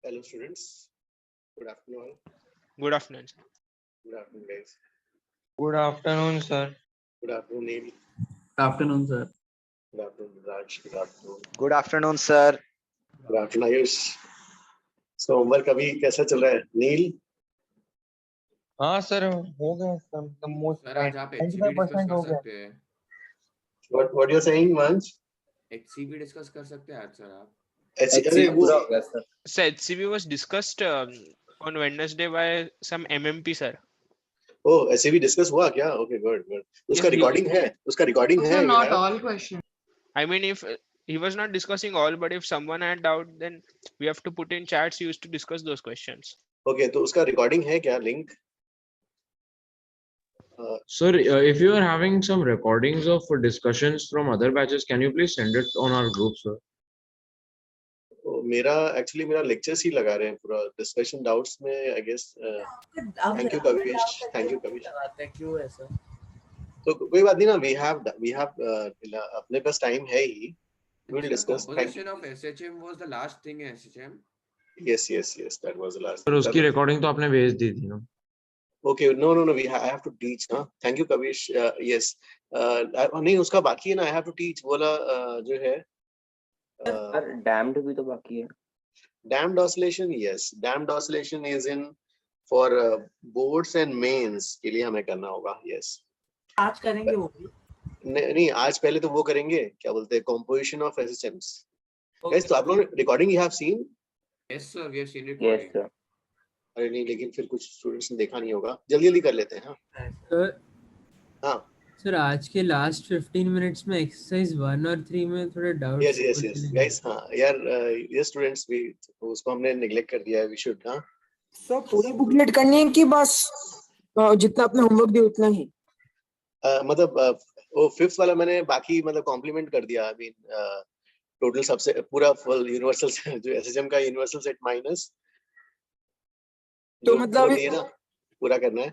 Hello students. Good afternoon. Good afternoon. Good afternoon guys. Good afternoon, sir. Good afternoon Neil. Good afternoon, sir. Good afternoon Raj. Good afternoon. Good afternoon, sir. Good afternoon Ayush. So homework अभी कैसा चल रहा है नील? हाँ sir, हो गया सब most sir आज आप HCB डिस्कस 95% हो कर गया। सकते हैं। What you're saying Vansh? HCB discuss कर सकते हैं आज सर आप। अरे वो So HCB was discussed on Wednesday by some MMP sir. oh SAV discuss हुआ क्या? Okay good good. उसका Yes, रिकॉर्डिंग है? उसका रिकॉर्डिंग है? Also, not you have? all questions. I mean, if he was not discussing all, but if someone had doubt, then we have to put in chats used to discuss those questions. Okay तो उसका recording है क्या link? Sir, if you are having some recordings of discussions from other batches, can you please send it on our group, sir? मेरा actually मेरा lectures ही लगा रहे हैं पूरा डिस्कशन डाउट्स में I guess thank you Kavish क्यों है सर? तो कोई बात नहीं ना वी हैव अपने पास टाइम है ही we will discuss Composition of SHM was the last thing in SHM. yes that was the last Sir, उसकी recording तो आपने भेज दी थी ना? okay no we I have to teach ना thank you Kavish yes नहीं उसका बाकी है ना I have to teach बोला जो है डैम्ड भी तो बाकी है। dammed oscillation yes dammed oscillation is in for boards and mains के लिए हमें करना होगा yes आज करेंगे वो भी। नहीं आज पहले तो वो करेंगे क्या बोलते हैं composition of SHMs guys तो आप लोग recording you have seen Yes sir, we have seen it. Yes sir. अरे नहीं लेकिन फिर कुछ स्टूडेंट्स ने देखा नहीं होगा जल्दी कर लेते हैं हाँ हाँ सर आज के लास्ट 15 मिनट्स में एक्सरसाइज 1 और 3 में थोड़ा डाउट yes guys हाँ यार ये स्टूडेंट्स भी उसको हमने नेग्लेक्ट कर दिया है we should हाँ सर पूरी बुकलेट करनी है कि बस जितना आपने होमवर्क दिया उतना ही? मतलब वो फिफ्थ वाला मैंने बाकी मतलब कॉम्प्लीमेंट कर दिया आई मीन टोटल सबसे पूरा फुल यूनिवर्सल जो एसएचएम का यूनिवर्सल सेट माइनस तो मतलब ये ना पूरा करना है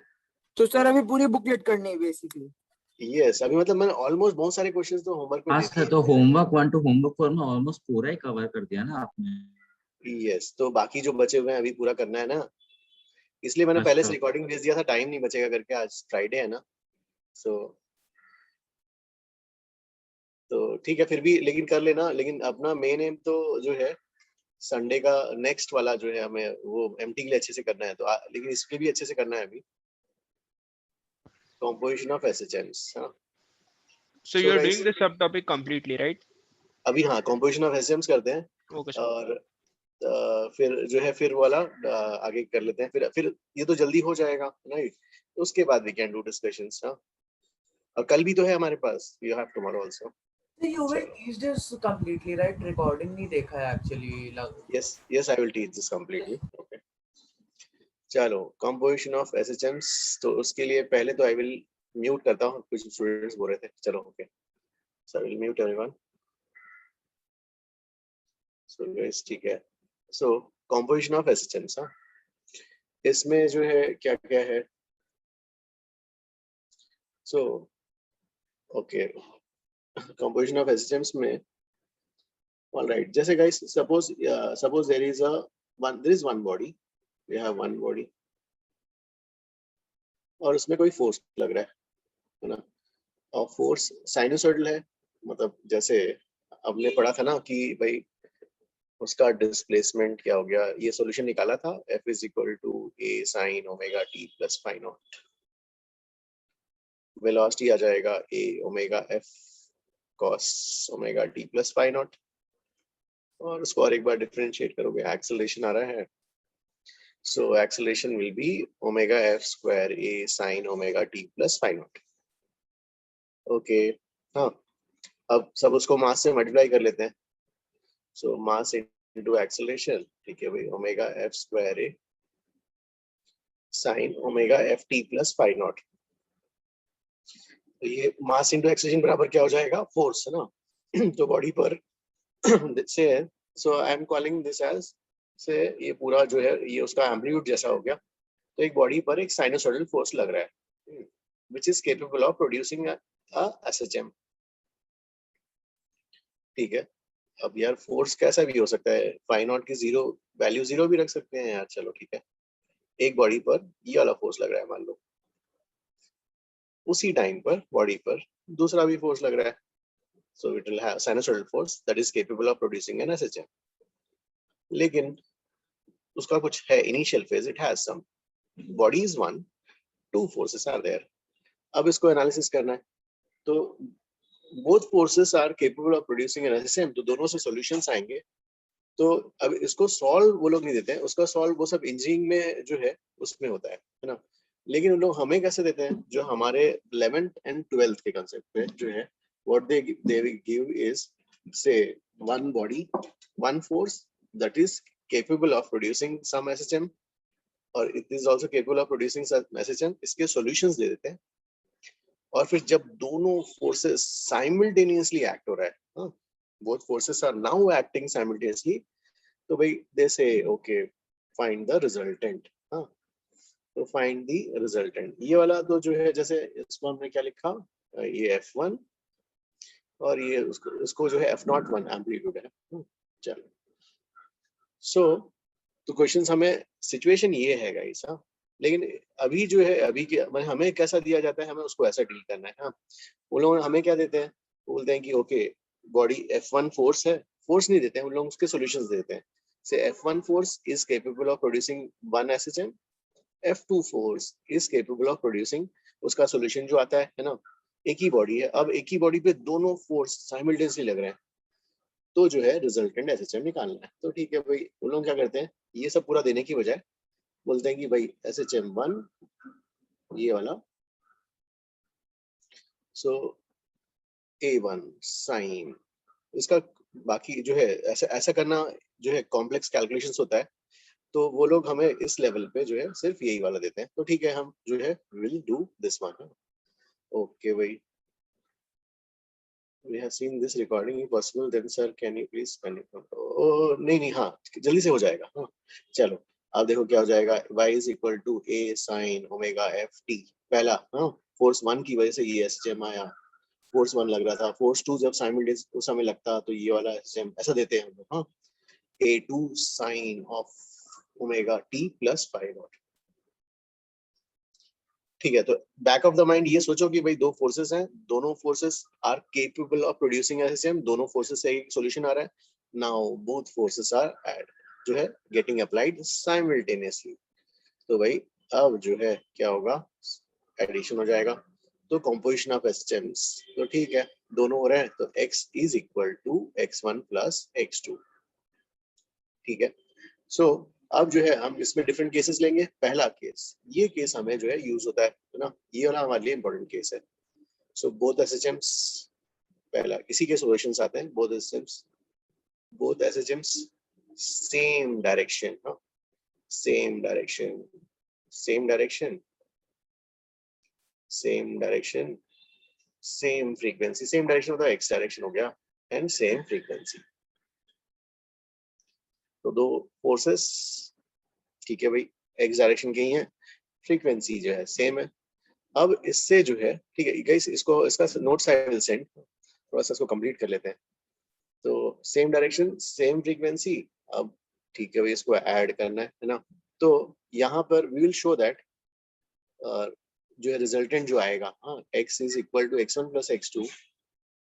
तो सर अभी पूरी बुकलेट करनी है बेसिकली? यस अभी मतलब मैंने ऑलमोस्ट बहुत सारे क्वेश्चंस तो होमवर्क में दे दिए तो होमवर्क 1 to होमवर्क 4 में ऑलमोस्ट पूरा ही कवर कर दिया ना आपने। यस तो बाकी जो बचे हुए हैं अभी पूरा करना है ना इसलिए मैंने पहले से रिकॉर्डिंग भेज दिया था टाइम नहीं बचेगा करके आज फ्राइडे है ना सो तो ठीक है फिर भी लेकिन कर लेना लेकिन अपना मेन एम तो जो है संडे का नेक्स्ट वाला जो है हमें वो एमटी के लिए अच्छे से करना है तो लेकिन इसके भी अच्छे से करना है अभी composition of SHMs हाँ So you are doing the subtopic completely, right? अभी हाँ composition of SHMs करते हैं Okay, sir. और फिर जो है फिर वाला आगे कर लेते हैं फिर ये तो जल्दी हो जाएगा राइट उसके बाद we can do discussions हाँ और कल भी तो है हमारे पास you have tomorrow also You will teach this completely, right? Recording नहीं देखा है actually. yes I will teach this completely okay चलो composition of SHMs तो उसके लिए पहले तो I will mute करता हूँ कुछ स्टूडेंट्स बोल रहे थे चलो okay so I will mute everyone so guys ठीक है so composition of SHMs हाँ इसमें जो है क्या क्या है so okay composition of SHMs में all right जैसे guys suppose there is one body we have one body और उसमें कोई फोर्स लग रहा है ना और फोर्स साइनोसॉइडल है मतलब जैसे हमने पढ़ा था ना कि भाई उसका डिस्प्लेसमेंट क्या हो गया ये सॉल्यूशन निकाला था F is equal to a sin omega t plus phi naught velocity आ जाएगा a omega f cos omega t plus phi naught और उसको और एक बार डिफरेंशिएट करोगे एक्सेलरेशन आ रहा है so acceleration will be omega f square a sin omega t plus phi naught okay हाँ अब सब उसको मास से मल्टीप्लाई कर लेते हैं so mass into acceleration ठीक है भाई omega f square a sin omega f t plus phi naught तो ये mass into acceleration बराबर क्या हो जाएगा फोर्स है ना तो बॉडी पर से so I am calling this as से ये पूरा जो है ये उसका एम्पलीट्यूड जैसा हो गया तो एक बॉडी पर एक साइनोसॉइडल फोर्स लग रहा है which is capable of producing a SHM ठीक है अब यार फोर्स कैसा भी हो सकता है, फाई नॉट की जीरो वैल्यू जीरो भी रख सकते हैं यार, चलो ठीक है। एक बॉडी पर ये वाला फोर्स लग रहा है मान लो, उसी टाइम पर बॉडी पर दूसरा भी फोर्स लग रहा है, so it will have sinusoidal force that is capable of producing an SHM. लेकिन उसका कुछ है initial phase, it has some body is one, two forces are there. अब इसको एनालिसिस करना है, तो both forces are capable of producing an SSM, तो दोनों से सॉल्यूशंस आएंगे। तो अब इसको सॉल्व वो लोग नहीं देते हैं, उसका सॉल्व वो सब इंजीनियरिंग में जो है उसमें होता है ना। लेकिन उन लोग हमें कैसे देते हैं, जो हमारे 11th एंड 12th के कांसेप्ट पे जो है, what they give is say one body, one force that is capable of producing some SHM और it is also capable of producing some SHM, इसके सॉल्यूशंस दे देते हैं। और फिर जब दोनों फोर्सेस साइमल्टेनियसली एक्ट हो रहा है, both forces are now acting simultaneously, तो भाई they say okay find the resultant. तो फाइंड द रिजल्टेंट, ये वाला तो जो है, जैसे इसको हमने क्या लिखा, ये F1 और ये उसको जो है F01 एम्पलीट्यूड है। चलो सो तो क्वेश्चंस हमें सिचुएशन ये है गाइस, लेकिन अभी जो है, अभी के हमें कैसा दिया जाता है, हमें उसको ऐसा डील करना है। हाँ, वो लोग हमें क्या देते हैं, बोलते हैं कि ओके बॉडी F1 फोर्स है, फोर्स नहीं देते हैं, उन लोग उसके सॉल्यूशंस देते हैं। से F1 force is capable of producing 1 SHM, F2 force is capable of producing, उसका सॉल्यूशन जो आता है ना, एक ही बॉडी है, अब एक ही बॉडी पे दोनों फोर्स साइमल्टेनियसली लग रहे हैं, तो जो है रिजल्टेंट SHM निकालना है। तो ठीक है भाई, उन लोग क्या करते हैं, ये सब पूरा देने की बजाय बोलते हैं कि भाई SHM1 ये वाला, सो A1 साइन, इसका बाकी जो है ऐसा करना जो है कॉम्प्लेक्स कैलकुलेशंस होता है, तो वो लोग हमें इस लेवल पे जो है सिर्फ यही वाला देते हैं। तो ठीक है, हम जो है will do this one. Okay भाई, we have seen this recording, if possible then sir can you please connect? नहीं, हाँ जल्दी से हो जाएगा। हाँ चलो, अब देखो क्या हो जाएगा, y is equal to a sin omega ft, पहला हाँ फोर्स 1 की वजह से ये SHM आया, फोर्स 1 लग रहा था, फोर्स 2 जब साइमल्टेनियस उस समय लगता तो ये वाला SHM, ऐसा देते हैं हम लोग। हाँ a2 sin of omega t plus phi naught, ठीक है। तो बैक ऑफ द माइंड ये सोचो कि भाई दो फोर्सेस हैं, दोनों forces are capable of producing SHM, दोनों फोर्सेस से एक सॉल्यूशन आ रहा है। नाउ बोथ फोर्सेस आर जो है गेटिंग अप्लाइड साइमल्टेनियसली, तो भाई अब जो है क्या होगा, एडिशन हो जाएगा, तो कंपोजिशन ऑफ SHMs, तो ठीक है दोनों हो रहे हैं, तो x is equal to x1 plus x2, ठीक है। सो अब जो है हम इसमें डिफरेंट केसेस लेंगे। पहला केस, ये केस हमें जो है यूज होता है ना, ये वाला हमारे लिए इंपॉर्टेंट केस है। सो बोथ SHMs, पहला इसी के सॉल्यूशंस आते हैं, both SHMs same direction, same direction, same direction, same direction, same frequency, same direction होता है x डायरेक्शन हो गया, एंड सेम फ्रीक्वेंसी, तो दो फोर्सेस, ठीक है भाई, x डायरेक्शन के ही है, फ्रीक्वेंसी जो है सेम है। अब इससे जो है, ठीक है गाइस, इसको इसका नोट्स आई विल सेंड, थोड़ा सा इसको कंप्लीट कर लेते हैं। तो सेम डायरेक्शन सेम फ्रीक्वेंसी, अब ठीक है भाई इसको ऐड करना है ना, तो यहाँ पर वी विल शो दैट जो है रिजल्टेंट जो आएगा, हाँ x is equal to x1 plus x2,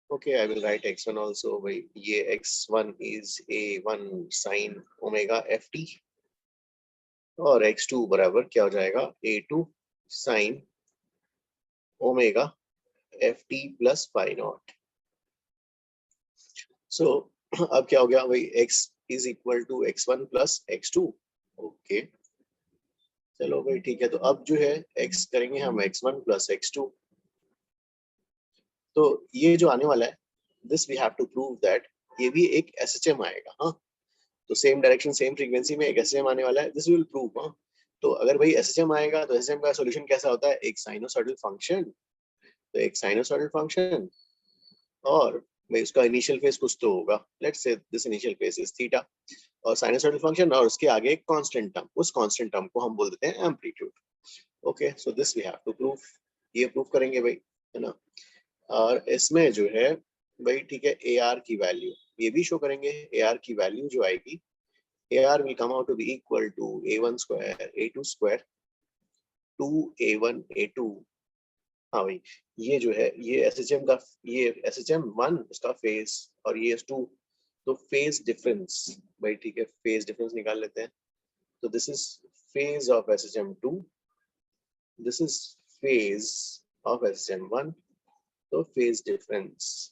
okay I will write x1 also, भाई ये x1 is a1 sign omega ft, और x2 बराबर क्या हो जाएगा, a2 sine omega ft plus pi naught. So अब क्या हो गया भाई, x is equal to x1 plus x2, okay चलो भाई ठीक है। तो अब जो है x करेंगे हम x1 प्लस x2, तो ये जो आने वाला है, this we have to prove that ये भी एक SHM आएगा। हाँ तो सेम डायरेक्शन सेम फ्रीक्वेंसी में एक SHM आने वाला है, दिस विल प्रूव। हाँ तो अगर भाई SHM आएगा तो SHM का सॉल्यूशन कैसा होता है, एक साइनोसॉइडल फंक्शन, तो एक साइनोसॉइडल फंक्शन, और भाई उसका इनिशियल फेज कुछ तो होगा, let's say this initial phase is theta, और साइनोसॉइडल फंक्शन, और उसके आगे एक कांस्टेंट टर्म, उस कांस्टेंट टर्म को हम बोल देते हैं amplitude. Okay so this we have to prove, ये प्रूव करेंगे भाई, है ना। और इसमें जो है भाई ठीक है AR की वैल्यू, ये भी शो करेंगे AR की वैल्यू जो आएगी AR will come out to be equal to A1 square A2 square 2A1 A2। हाँ भाई ये जो है ये SHM का ये SHM1 उसका फेज और ये S2 तो फेज डिफरेंस भाई ठीक है फेज डिफरेंस निकाल लेते हैं। तो this is phase of SHM2, this is phase of SHM1। तो फेज डिफरेंस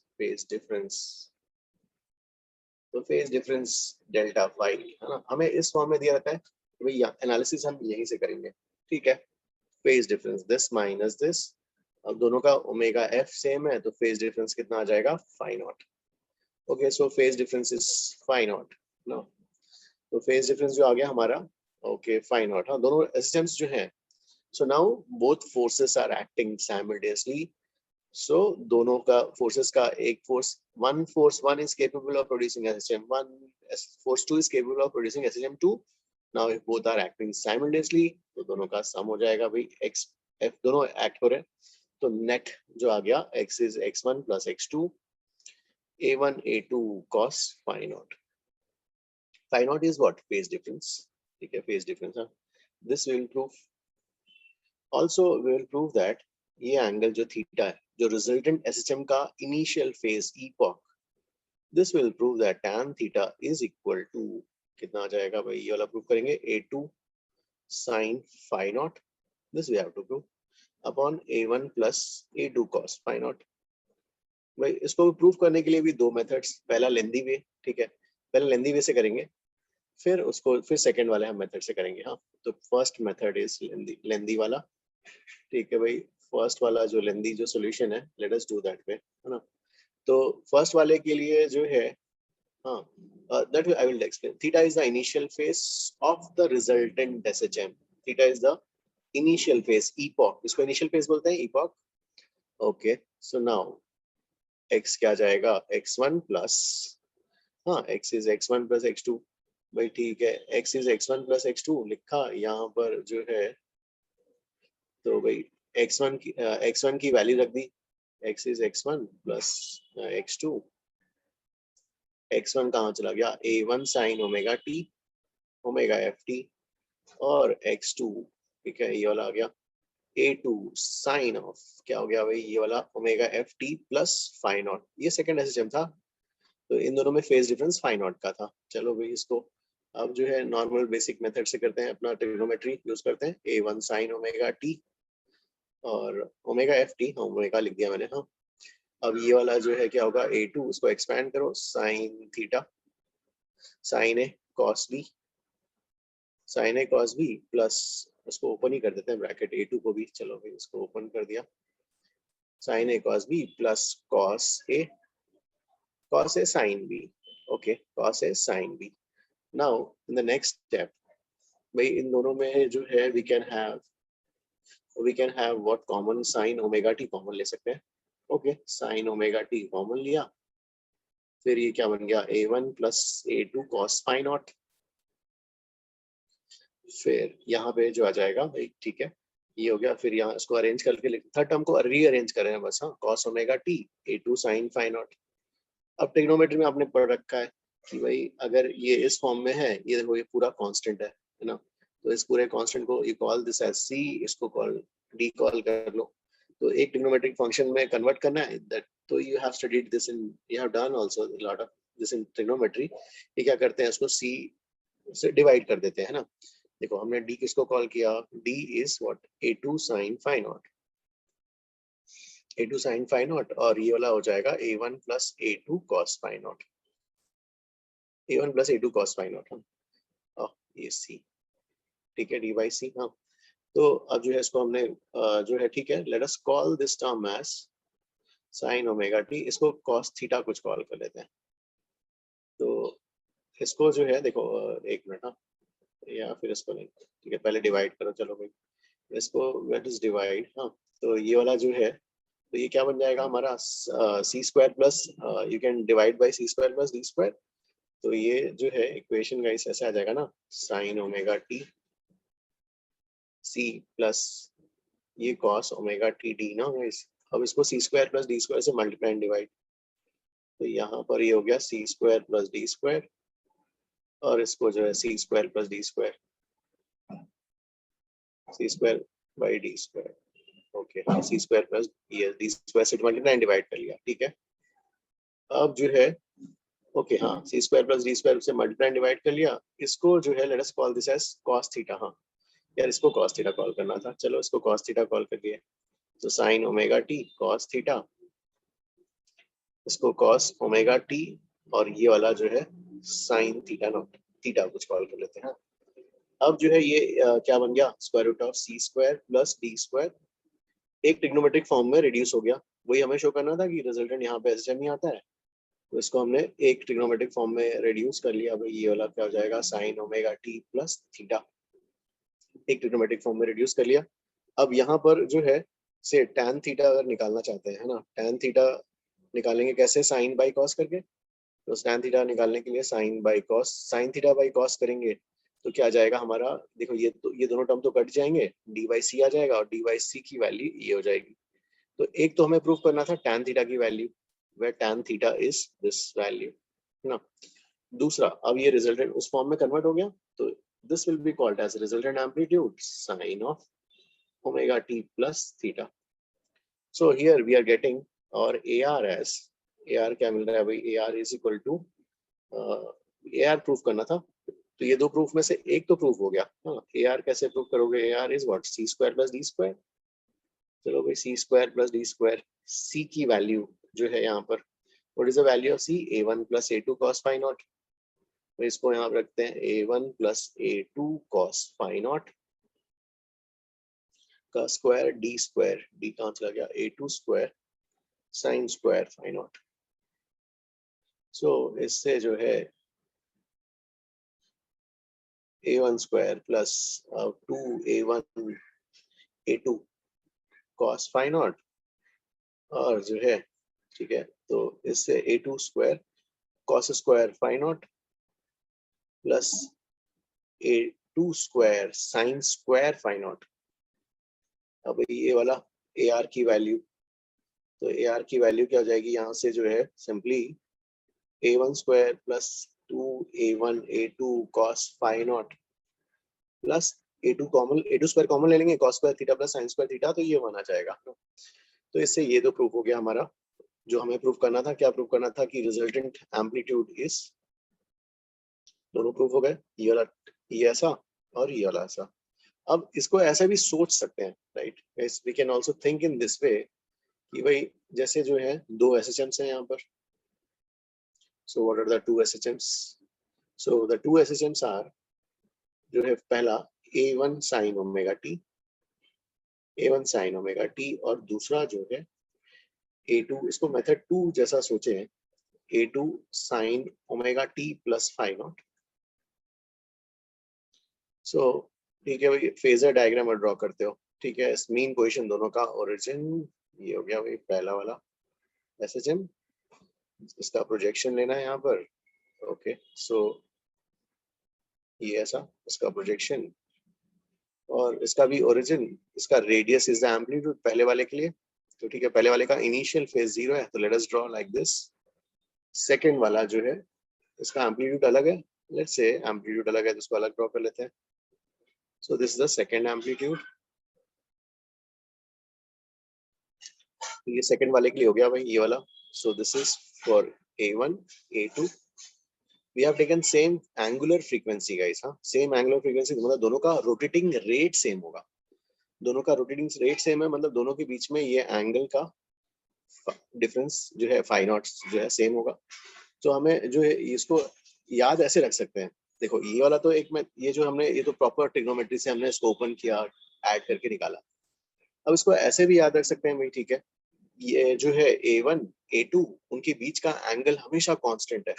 तो फेज डिफरेंस डेल्टा फाई है ना, हमें इस फॉर्म में दिया रहता है तो भाई एनालिसिस हम यहीं से करेंगे ठीक है। Phase difference this minus this, अब दोनों का ओमेगा एफ सेम है तो फेज डिफरेंस कितना आ जाएगा phi naught. Okay so phase difference is phi naught no, तो फेज डिफरेंस जो आ गया हमारा ओके फाई नॉट। हाँ दोनों एसएचएम्स जो हैं so now both forces are acting simultaneously. So दोनों का फोर्सेस का एक force 1 is capable of producing SHM1, force 2 is capable of producing SHM2। now if both are acting simultaneously तो दोनों का सम हो जाएगा भाई x f दोनों एक्ट हो रहे हैं तो नेट जो आ गया x is x1 plus x2 A1 A2 cos phi naught। phi naught is what phase difference ठीक है phase difference हाँ। this will prove also we will prove that ये एंगल जो थीटा है जो रिजल्टेंट SHM का initial phase epoch, this will prove that tan theta is equal to कितना आ जाएगा भाई ये वाला प्रूव करेंगे A2 sin phi naught, this we have to prove upon A1 plus A2 cos phi naught। भाई इसको प्रूव करने के लिए भी दो मेथड्स, पहला लेंदी वे ठीक है, पहले लेंदी वे से करेंगे फिर उसको फिर सेकंड वाले हम मेथड से करेंगे। हाँ तो फर्स्ट मेथड इज लेंदी वाला ठीक है भाई, फर्स्ट वाला जो लेंदी जो सॉल्यूशन है let us do that way है ना। तो फर्स्ट वाले के लिए जो है हाँ that I will explain। theta is the initial phase of the resultant SHM, theta is the initial phase epoch, इसको initial phase बोलते हैं epoch। okay so now x क्या जाएगा x1 plus हाँ x is x1 plus x2 भाई ठीक है x is x1 plus x2 लिखा यहाँ पर जो है तो भाई x1 की वैल्यू रख दी x is x1 plus x2, x1 कहाँ चला गया A1 sin omega t omega ft और x2 ठीक है ये वाला आ गया A2 sin ऑफ क्या हो गया भाई ये वाला omega ft plus phi naught. ये सेकंड SHM था तो इन दोनों में फेज डिफरेंस फाई नॉट का था। चलो भाई इसको अब जो है नॉर्मल बेसिक मेथड से करते हैं, अपना ट्रिग्नोमेट्री यूज करते हैं A1 sin ओमेगा t और ओमेगा ft हाँ ओमेगा लिख दिया मैंने हाँ। अब ये वाला जो है क्या होगा A2 उसको एक्सपैंड करो sine theta sine A cos B plus उसको ओपन ही कर देते हैं ब्रैकेट A2 को भी, चलो भाई इसको ओपन कर दिया sine A cos B plus cos A sine B okay cos A sine B. Now in the next step भाई इन दोनों में जो है we can have what common sine omega T common ले सकते हैं okay sine omega T common लिया फिर ये क्या बन गया A1 plus A2 cos phi naught, फिर यहाँ पे जो आ जाएगा भाई ठीक है ये हो गया। फिर यहाँ इसको अरेंज करके थर्ड टर्म को रीअरेंज कर रहे हैं बस हाँ cos omega T A2 sin phi naught। अब ट्रिग्नोमेट्री में आपने पढ़ रखा है कि भाई अगर ये इस फॉर्म में है ये देखो ये पूरा कांस्टेंट है ना, तो इस पूरे कांस्टेंट को you call this as c, इसको कॉल d कॉल कर लो तो एक ट्रिग्नोमेट्रिक फंक्शन में कन्वर्ट करना है दैट तो you have studied this in you have done also lot of this in trigonometry. ये क्या करते हैं इसको c से डिवाइड कर देते हैं ना, देखो हमने d किसको कॉल किया d is what A2 sin phi naught A2 sin phi naught और ये वाला हो जाएगा A1 plus A2 cos phi naught A1 plus A2 cos phi naught हाँ ये c ठीक है d by c हाँ। तो अब जो है इसको हमने जो है ठीक है let us call this term as sine omega T, इसको cos थीटा कुछ कॉल कर लेते हैं। तो इसको जो है देखो एक मिनट हाँ या फिर इसको नहीं ठीक है पहले डिवाइड करो चलो भाई इसको लेट अस डिवाइड हाँ। तो ये वाला जो है तो ये क्या बन जाएगा हमारा c square plus you can divide by c square plus d square. तो ये जो है इक्वेशन गाइस ऐसे आ जाएगा ना sine omega t c plus ये cos ओमेगा टी डी ना गाइस। अब इसको c square plus d square से मल्टीप्लाई एंड डिवाइड तो यहाँ पर ये हो गया c square plus D square, और इसको जो है c square plus D square, c square by d square. Okay हाँ, सी स्क्वायर प्लस डी स्क्वायर से मल्टीप्लाई डिवाइड कर लिया, ठीक है। अब जो है ओके हाँ, सी स्क्वायर प्लस डी स्क्वायर से मल्टीप्लाई डिवाइड कर लिया, इसको जो है let us call this as cos theta. हाँ यार, इसको कॉस थीटा कॉल करना था, चलो इसको कॉस थीटा कॉल कर दिए। तो sign omega T cos theta, इसको कॉस ओमेगा टी, और ये वाला जो है साइन थीटा नॉट, थीटा कुछ कॉल कर लेते हैं। अब जो है ये क्या बन गया, square root of C square plus D square, एक ट्रिग्नोमेट्रिक फॉर्म में रिड्यूस हो गया। वही हमें शो करना था कि रिजल्टेंट यहाँ पे एसएचएम ही आता है, तो इसको हमने एक ट्रिग्नोमेट्रिक फॉर्म में रिड्यूस कर लिया। भाई ये वाला क्या हो जाएगा, sign omega t plus theta, एक ट्रिग्नोमेट्रिक फॉर्म में रिड्यूस कर लिया। अब यहाँ पर जो है से tan थीटा अगर निकालना चाहते हैं, है ना, tan थीटा निकालेंगे कैसे, साइन बाई कॉस करके। तो tan थीटा निकालने के लिए sine by cos, sine theta by cos करेंगे तो क्या आ जाएगा हमारा, देखो ये दोनों टर्म तो कट जाएंगे, डी बाई सी आ जाएगा, और डी बाई सी की वैल्यू ये हो जाएगी। तो एक तो हमें प्रूव करना था tan थीटा की value, where tan theta is this value, है ना। दूसरा, अब ये रिजल्टेंट उस फॉर्म में कन्वर्ट हो गया, तो this will be called as resultant amplitude sin of omega t plus theta. So here we are getting our AR as, AR क्या मिल रहा है भाई, AR is equal to AR proof करना था, तो ये दो प्रूफ में से एक तो प्रूफ हो गया। हाँ, AR कैसे प्रूफ करोगे, AR is what, c square plus d square। चलो भाई c square plus d square, c की वैल्यू जो है यहाँ पर, what is the value of c, a1 plus a2 cos phi naught। तो इसको यहाँ पर रखते हैं a1 plus a2 cos phi naught का स्क्वायर d स्क्वायर, d कहाँ चला गया, a2 square sin square phi naught। सो इससे जो है a1 square plus 2a1 a2 cos phi naught, और जो है ठीक है, तो इससे a2 square cos square phi naught plus a2 square sin square phi naught। अब ये वाला AR की वैल्यू, तो AR की वैल्यू क्या हो जाएगी, यहाँ से जो है simply a1 square plus 2a1 a2 cos phi naught plus a2 square common ले लेंगे, cos square theta plus sin square theta, तो ये बना जाएगा। तो इससे ये दो प्रूफ हो गया हमारा। जो हमें प्रूफ करना था, क्या प्रूफ करना था कि रिजल्टेंट एम्पलीट्यूड इज, दोनों प्रूफ हो गए, ये वाला ये ऐसा और ये वाला ऐसा। अब इसको ऐसा भी सोच सकते हैं, right, we can also think in this way कि भाई जैसे जो है दो एसएचएम्स हैं यहाँ पर। So what are the two SHMs, so the two SHMs are, जो है पहला a1 sin omega t, a1 sin omega t, और दूसरा जो है a2, इसको मेथड 2 जैसा सोचे, a2 sin omega t plus phi naught. So ठीक है भाई, फेजर डायग्राम और ड्रॉ करते हो, ठीक है। मीन पोजीशन दोनों का ओरिजिन ये हो गया भाई पहला वाला एसएचएम, इसका प्रोजेक्शन लेना है यहाँ पर। ओके, सो ये ऐसा इसका प्रोजेक्शन, और इसका भी ओरिजिन, इसका रेडियस इज द एम्पलीट्यूड पहले वाले के लिए। तो ठीक है, पहले वाले का इनिशियल फेज 0 है, तो let us draw like this. Second वाला जो है इसका एम्पलीट्यूड अलग है, लेट्स से एम्पलीट्यूड अलग है तो इसको अलग ड्रॉ कर लेते हैं। सो this is the second amplitude, ये सेकंड वाले के लिए हो गया भाई ये वाला। सो this is for a1 a2, we have taken same angular frequency guys, हाँ same angular frequency, मतलब दोनों का रोटेटिंग रेट सेम होगा, दोनों का रोटेटिंग रेट सेम है, मतलब दोनों के बीच में ये एंगल का डिफरेंस जो है फाई नॉट जो है सेम होगा। तो हमें जो है इसको याद ऐसे रख सकते हैं, देखो ये वाला तो एक में ये जो हमने ये तो प्रॉपर ट्रिग्नोमेट्री से हमने इसको ओपन किया, ऐड करके निकाला। अब इसको ऐसे भी याद रख सकते हैं भाई, ठीक है, ये जो है a1 a2 उनके बीच का एंगल हमेशा कांस्टेंट है,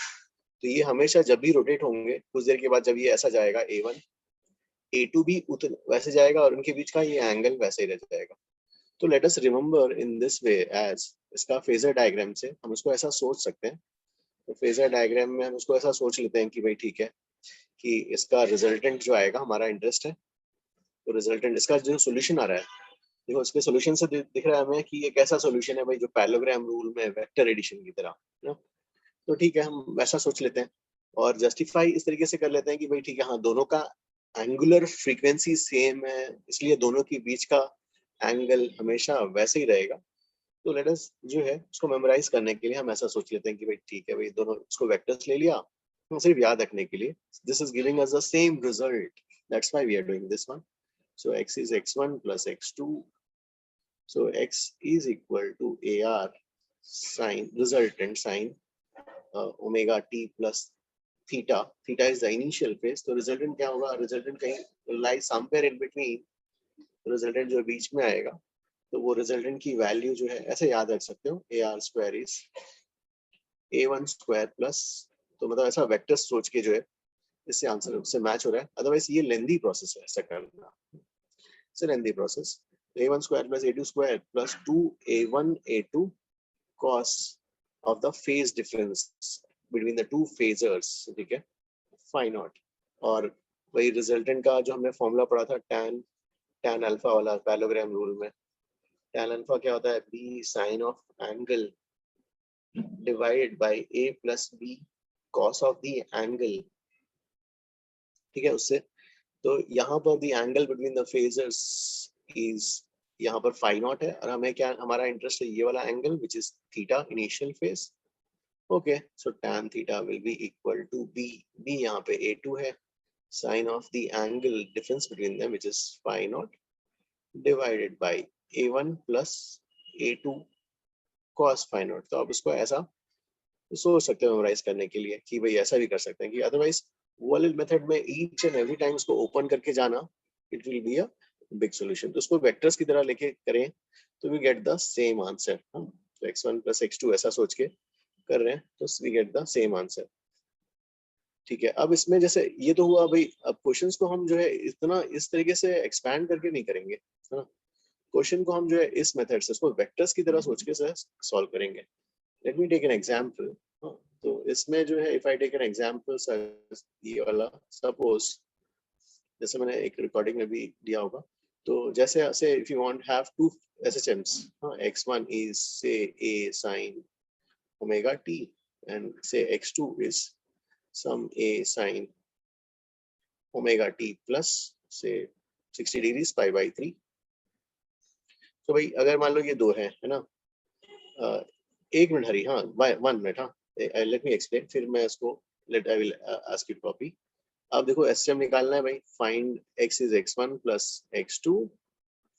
तो ये हमेशा जब भी रोटेट होंगे कुछ देर के बाद जब ये ऐसा जाएगा a1 a2 भी वैसे जाएगा, और उनके बीच का ये एंगल वैसे ही रह जाएगा। तो let us remember in this way as, इसका फेजर डायग्राम से हम उसको ऐसा सोच सकते हैं। तो फेजर डायग्राम में हम उसको ऐसा सोच लेते हैं कि भाई ठीक है कि इसका रिजल्टेंट जो आएगा हमारा इंटरेस्ट है, तो रिजल्टेंट इसका जो सोल्यूशन आ रहा है, देखो इसके सॉल्यूशन से दिख रहा है हमें कि ये कैसा सॉल्यूशन है भाई, जो पैरेललोग्राम रूल में वेक्टर एडिशन की तरह, ना। तो ठीक है, हम वैसा सोच लेते हैं और जस्टिफाई इस तरीके से कर लेते हैं कि भाई ठीक है, हाँ दोनों का एंगुलर फ्रीक्वेंसी सेम है, इसलिए दोनों के बीच का एंगल हमेशा वैसे ही रहेगा। तो लेट अस जो है उसको मेमोराइज करने के लिए हम ऐसा सोच लेते हैं कि भाई ठीक है भाई, दोनों इसको वेक्टर्स ले लिया, हम सिर्फ याद रखने के लिए, this is giving us the same result, that's why we are doing this one. So x is x1 plus x2, so x is equal to AR sine resultant sine omega t plus theta. Theta is the initial phase, तो resultant क्या होगा, resultant कहीं lie somewhere in between, resultant जो बीच में आएगा, तो वो resultant की वैल्यू जो है ऐसे याद रख सकते हो, AR square is A1 square plus, तो मतलब ऐसा वेक्टर सोच के जो है इससे आंसर उससे मैच हो रहा है, अदरवाइज ये लेंदी प्रोसेस है ऐसा करना, it's a lengthy process. A1 square plus A2 square plus 2A1 A2 cos of the phase difference between the two phasors, ठीक है, phi naught, और वही रिजल्टेंट का जो हमने फॉर्मूला पढ़ा था tan अल्फा वाला पैरेललोग्राम रूल में, tan अल्फा क्या होता है, b sin of angle divided by a plus b cos of the angle, ठीक है, उससे तो यहाँ पर the angle between the phasors is यहाँ पर phi naught है, और हमें क्या, हमारा इंटरेस्ट है ये वाला angle which is theta initial phase. Okay, so tan theta will be equal to b यहाँ पे a2 है, sin of the angle difference between them which is phi naught divided by a1 plus a2 cos phi naught. तो आप इसको ऐसा सोच सकते हो मेमोराइज करने के लिए कि भाई ऐसा भी कर सकते हैं कि अदरवाइज वाले मेथड में ईच एंड एवरी टाइम इसको ओपन करके जाना, it will be a big solution. तो उसको वेक्टर्स की तरह लेके करें तो we get the same answer. हम तो x1 plus x2 ऐसा सोच के कर रहे हैं तो we get the same answer. ठीक है, अब इसमें जैसे ये तो हुआ भाई, अब क्वेश्चंस को हम जो है इतना इस तरीके से एक्सपैंड करके नहीं करेंगे, है ना। क्वेश्चन को हम जो है इस मेथड से इसको वेक्टर्स की तरह सोच के सॉल्व करेंगे। Let me take an example. तो इसमें जो है if I take an example ये वाला, सपोज जैसे मैंने एक रिकॉर्डिंग में भी दिया होगा, तो जैसे if you want have two SHMs, x1 is say a sin omega t and say x2 is some a sin omega t plus say 60 degrees pi by 3। तो भाई अगर मान लो ये दो है ना, एक मिनट हरी, हाँ 1 मिनट, हाँ लेट मी एक्सप्लेन, फिर मैं इसको let I will ask you copy. अब देखो SHM निकालना है भाई, find x is x1 plus x2,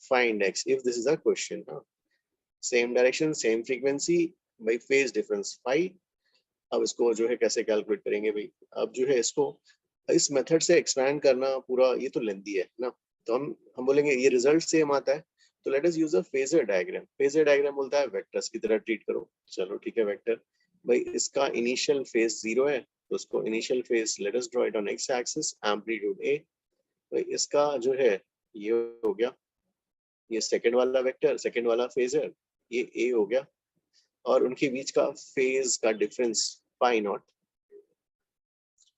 find x if this is a question, same direction same frequency भाई, phase difference phi। अब इसको जो है कैसे कैलकुलेट करेंगे भाई, अब जो है इसको इस मेथड से एक्सपैंड करना पूरा ये तो लेंदी है ना, तो हम बोलेंगे ये रिजल्ट सेम आता है, तो let us use a phasor diagram. Phasor diagram बोलता है वेक्टर्स की तरह ट्रीट करो। चलो ठीक है, वेक्टर भाई इसका इनिशियल फेज 0 है, तो उसको initial phase let us draw it on x axis, amplitude a। भाई इसका जो है ये हो गया, ये सेकंड वाला वेक्टर, सेकंड वाला फेजर, ये a हो गया, और उनके बीच का फेज का डिफरेंस पाई नॉट,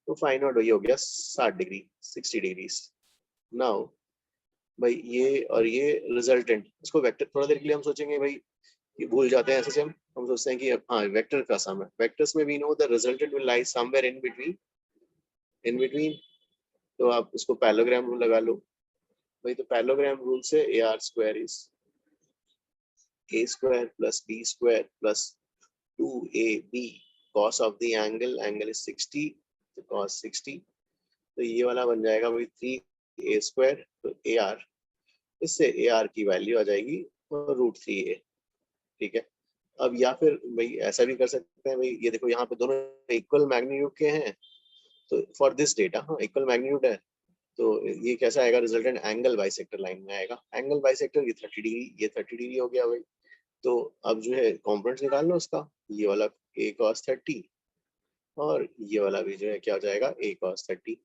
तो पाई नॉट वही हो गया 60 डिग्री 60 डिग्रीज। नाउ भाई ये और ये रिजल्टेंट, इसको वेक्टर थोड़ा देर के लिए हम सोचेंगे भाई, ये भूल जाते हैं ऐसे हम सोचते हैं कि हाँ वेक्टर का सम है, वेक्टर्स में we know the resultant will lie somewhere in between. तो आप इसको पैरेललोग्राम रूल लगा लो भाई, तो पैरेललोग्राम रूल से AR square is a square plus b square plus 2ab cos of the angle is 60, तो cos 60, तो ये वाला बन जाएगा भाई 3a square, तो AR, इससे AR की वैल्यू आ जाएगी √3a। ठीक है, अब या फिर भाई ऐसा भी कर सकते हैं भाई, ये देखो यहाँ पे दोनों इक्वल मैग्नीट्यूड के हैं, तो फॉर दिस डेटा हाँ इक्वल मैग्नीट्यूड है, तो ये कैसा आएगा, रिजल्टेंट एंगल बाइसेक्टर लाइन में आएगा। एंगल बाइसेक्टर ये 30 डिग्री, ये 30 डिग्री हो गया भाई। तो अब जो है कॉम्पोनेंट्स निकाल लो उसका, ये वाला a cos 30 और ये वाला भी जो है क्या हो जाएगा a cos 30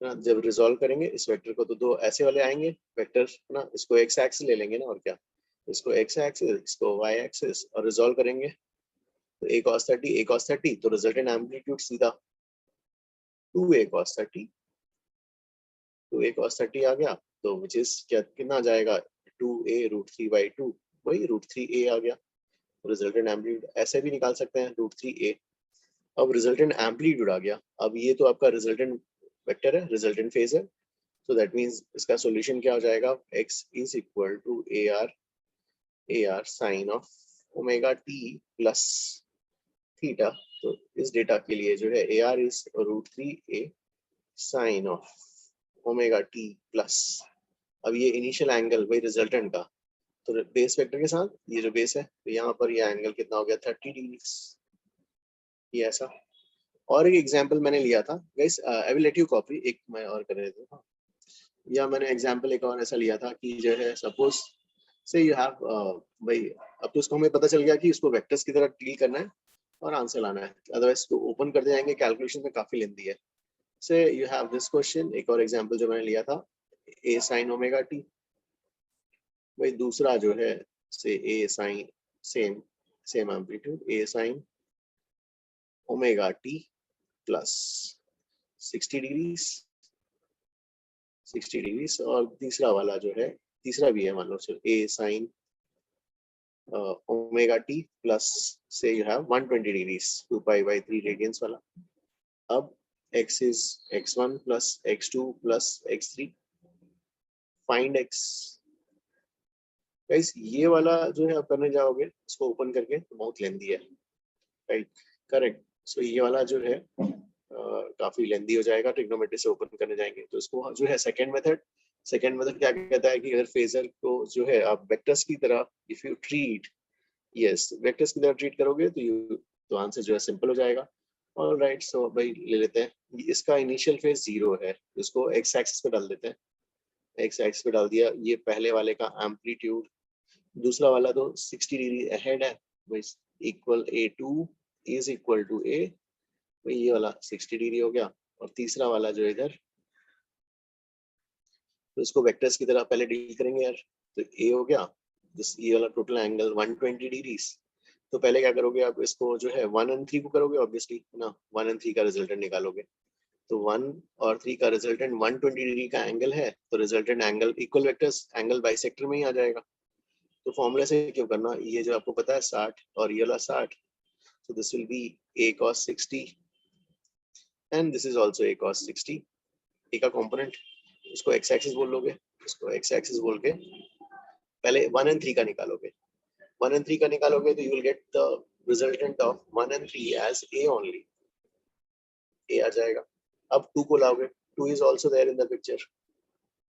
ना। जब रिजॉल्व करेंगे इस वेक्टर को तो दो ऐसे वाले आएंगे वेक्टर ना, इसको x एक्सिस ले लेंगे ना, और क्या इसको x एक्सिस, इसको y एक्सिस, और रिजॉल्व करेंगे तो a cos 30, तो रिजल्टेंट एम्पलीट्यूड सीधा 2a cos 30, 2a cos 30 आ गया, तो विच इज क्या कितना आ जाएगा 2a √3/2, वही √3a आ गया। रिजल्टेंट एम्पलीट्यूड ऐसे भी निकाल सकते हैं √3a, अब रिजल्टेंट एम्पलीट्यूड आ गया। अब ये तो आपका रिजल्टेंट वेक्टर है, रिजल्टेंट फेज है, so that means इसका सॉल्यूशन क्या हो जाएगा, x is equal to ar sin of omega t plus theta। तो इस डेटा के लिए जो है ar is √3a sin of omega t plus, अब ये इनिशियल एंगल वही रिजल्टेंट का, तो बेस वेक्टर के साथ ये जो बेस है, तो यहाँ पर ये एंगल कितना हो गया 30 डिग्री, ये ऐसा। और एक एग्जांपल मैंने लिया था guys, I will let you copy, एक मैं और कर रहे थे, या मैंने एग्जांपल एक और ऐसा लिया था कि जो है सपोज से यू हैव भाई, अब तो इसको हमें पता चल गया कि इसको वेक्टर्स की तरह डील करना है और आंसर लाना है, अदरवाइज इसको ओपन करते जाएंगे कैलकुलेशन में काफी लेंदी है। से यू हैव दिस क्वेश्चन, एक और एग्जांपल जो मैंने लिया था a sin ओमेगा t, भाई दूसरा जो है से a sin same amplitude a sin omega t plus 60 degrees, और तीसरा वाला जो है, तीसरा भी है मान लो a sin omega t plus से यू हैव 120 डिग्रीज 2π/3 रेडियंस वाला। अब x is x1 plus x2 plus x3, find x। Guys ये वाला जो है आप करने जाओगे इसको ओपन करके तो बहुत लेंदी है, राइट, करेक्ट। सो ये वाला जो है काफी लेंदी हो जाएगा, ट्रिग्नोमेट्री से ओपन करने जाएंगे तो इसको जो है सेकंड मेथड क्या कहता है कि अगर फेजर को जो है आप वेक्टर्स की तरह if you treat, yes vectors की तरह ट्रीट करोगे तो आंसर जो है सिंपल हो जाएगा। ऑल राइट, सो भाई ले लेते हैं, इसका इनिशियल फेज 0 है, इसको एक्स एक्सिस पे डाल देते हैं, एक्स एक्सिस पे डाल दिया, ये पहले वाले का एम्पलीट्यूड, दूसरा वाला तो 60 डिग्री अहेड है, equal a2 is equal to a, ये वाला 60 डिग्री हो गया, और तीसरा वाला जो इधर, तो इसको वेक्टर्स की तरह पहले डील करेंगे यार, तो a हो गया, ये वाला टोटल एंगल 120 डिग्रीज, तो पहले क्या करोगे आप, इसको जो है 1 और 3 को करोगे ऑब्वियसली ना, 1 और 3 का रिजल्टेंट निकालोगे, तो 1 और 3 का रिजल्टेंट 120 डिग्री का एंगल है, तो resultant angle equal vectors angle bisector में ही आ जाएगा। तो फॉर्मूले से क्यों करना, ये जो आपको पता है 60 और ये वाला 60, so this will be a cos 60 and this is also a cos 60, a का कंपोनेंट, इसको x एक्सिस बोल लोगे, इसको x एक्सिस बोल के पहले 1 और 3 का निकालोगे, 1 और 3 का निकालोगे तो you will get the resultant of 1 and 3 as a only, a आ जाएगा। अब 2 को लाओगे, 2 is also there in the picture,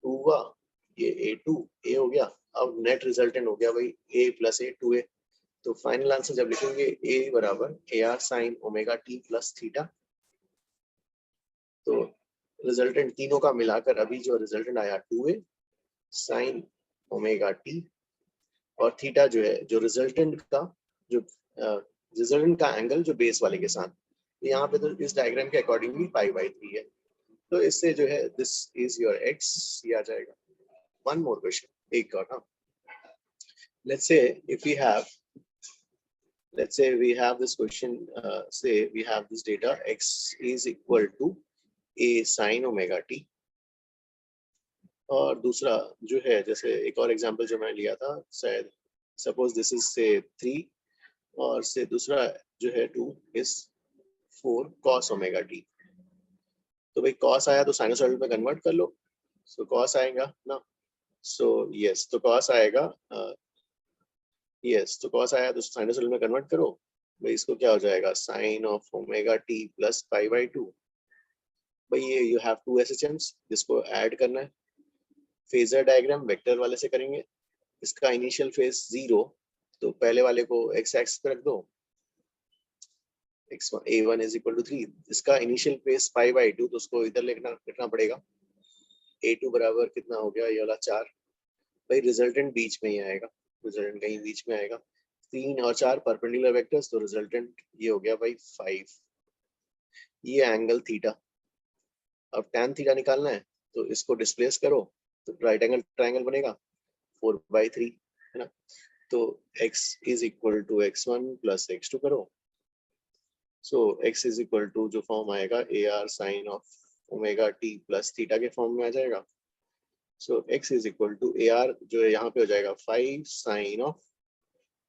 2 हुआ, ये a2 a हो गया, अब नेट रिजल्टेंट हो गया भाई a प्लस a 2a, तो फाइनल आंसर जब लिखेंगे a बराबर ar sin omega t plus theta, तो रिजल्टेंट तीनों का मिलाकर अभी जो रिजल्टेंट आया 2a sin ओमेगा t, और थीटा जो है जो रिजल्टेंट का एंगल जो बेस वाले के साथ, यहाँ पे तो इस डायग्राम के अकॉर्डिंगली π/3 है, तो इससे जो है दिस इज योर x, ये आ जाएगा। वन मोर क्वेश्चन, एक और ना, let's say we have this question, say we have this data x is equal to a sin omega t, और दूसरा जो है जैसे एक और एग्जांपल जो मैंने लिया था, शायद सपोज दिस इज से 3 और से दूसरा जो है 2 is 4 cos ओमेगा t, तो भाई cos आया तो साइनसॉइडल में कन्वर्ट कर लो, सो cos आएगा ना, सो यस तो cos आएगा, यस तो cos आया तो साइनसॉइडल में कन्वर्ट करो, भाई इसको क्या हो जाएगा sin of omega t plus π/2, भाई ये यू हैव टू SHMs, जिसको ऐड करना है, फेजर डायग्राम वेक्टर वाले से करेंगे, इसका इनिशियल फेज 0, तो पहले वाले को x एक्सिस पे रख दो, x1 a1 is equal to 3, इसका इनिशियल फेज π/2, तो उसको इधर लिखना पड़ेगा, a2 बराबर कितना हो गया, ये वाला 4, भाई रिजल्टेंट बीच में ही आएगा, रिजल्टेंट कहीं बीच में आएगा, 3 और 4 परपेंडिकुलर वेक्टर्स, तो रिजल्टेंट ये हो गया भाई 5, ये एंगल थीटा, अब tan थीटा निकालना है तो इसको डिस्प्लेस करो, तो राइट एंगल ट्रायंगल बनेगा 4/3 है ना, तो x is equal to x1 plus x2 करो, सो x is equal to जो फॉर्म आएगा ar sin of omega t plus theta के फॉर्म में आ जाएगा, सो x is equal to ar जो है यहाँ पे हो जाएगा 5 sin of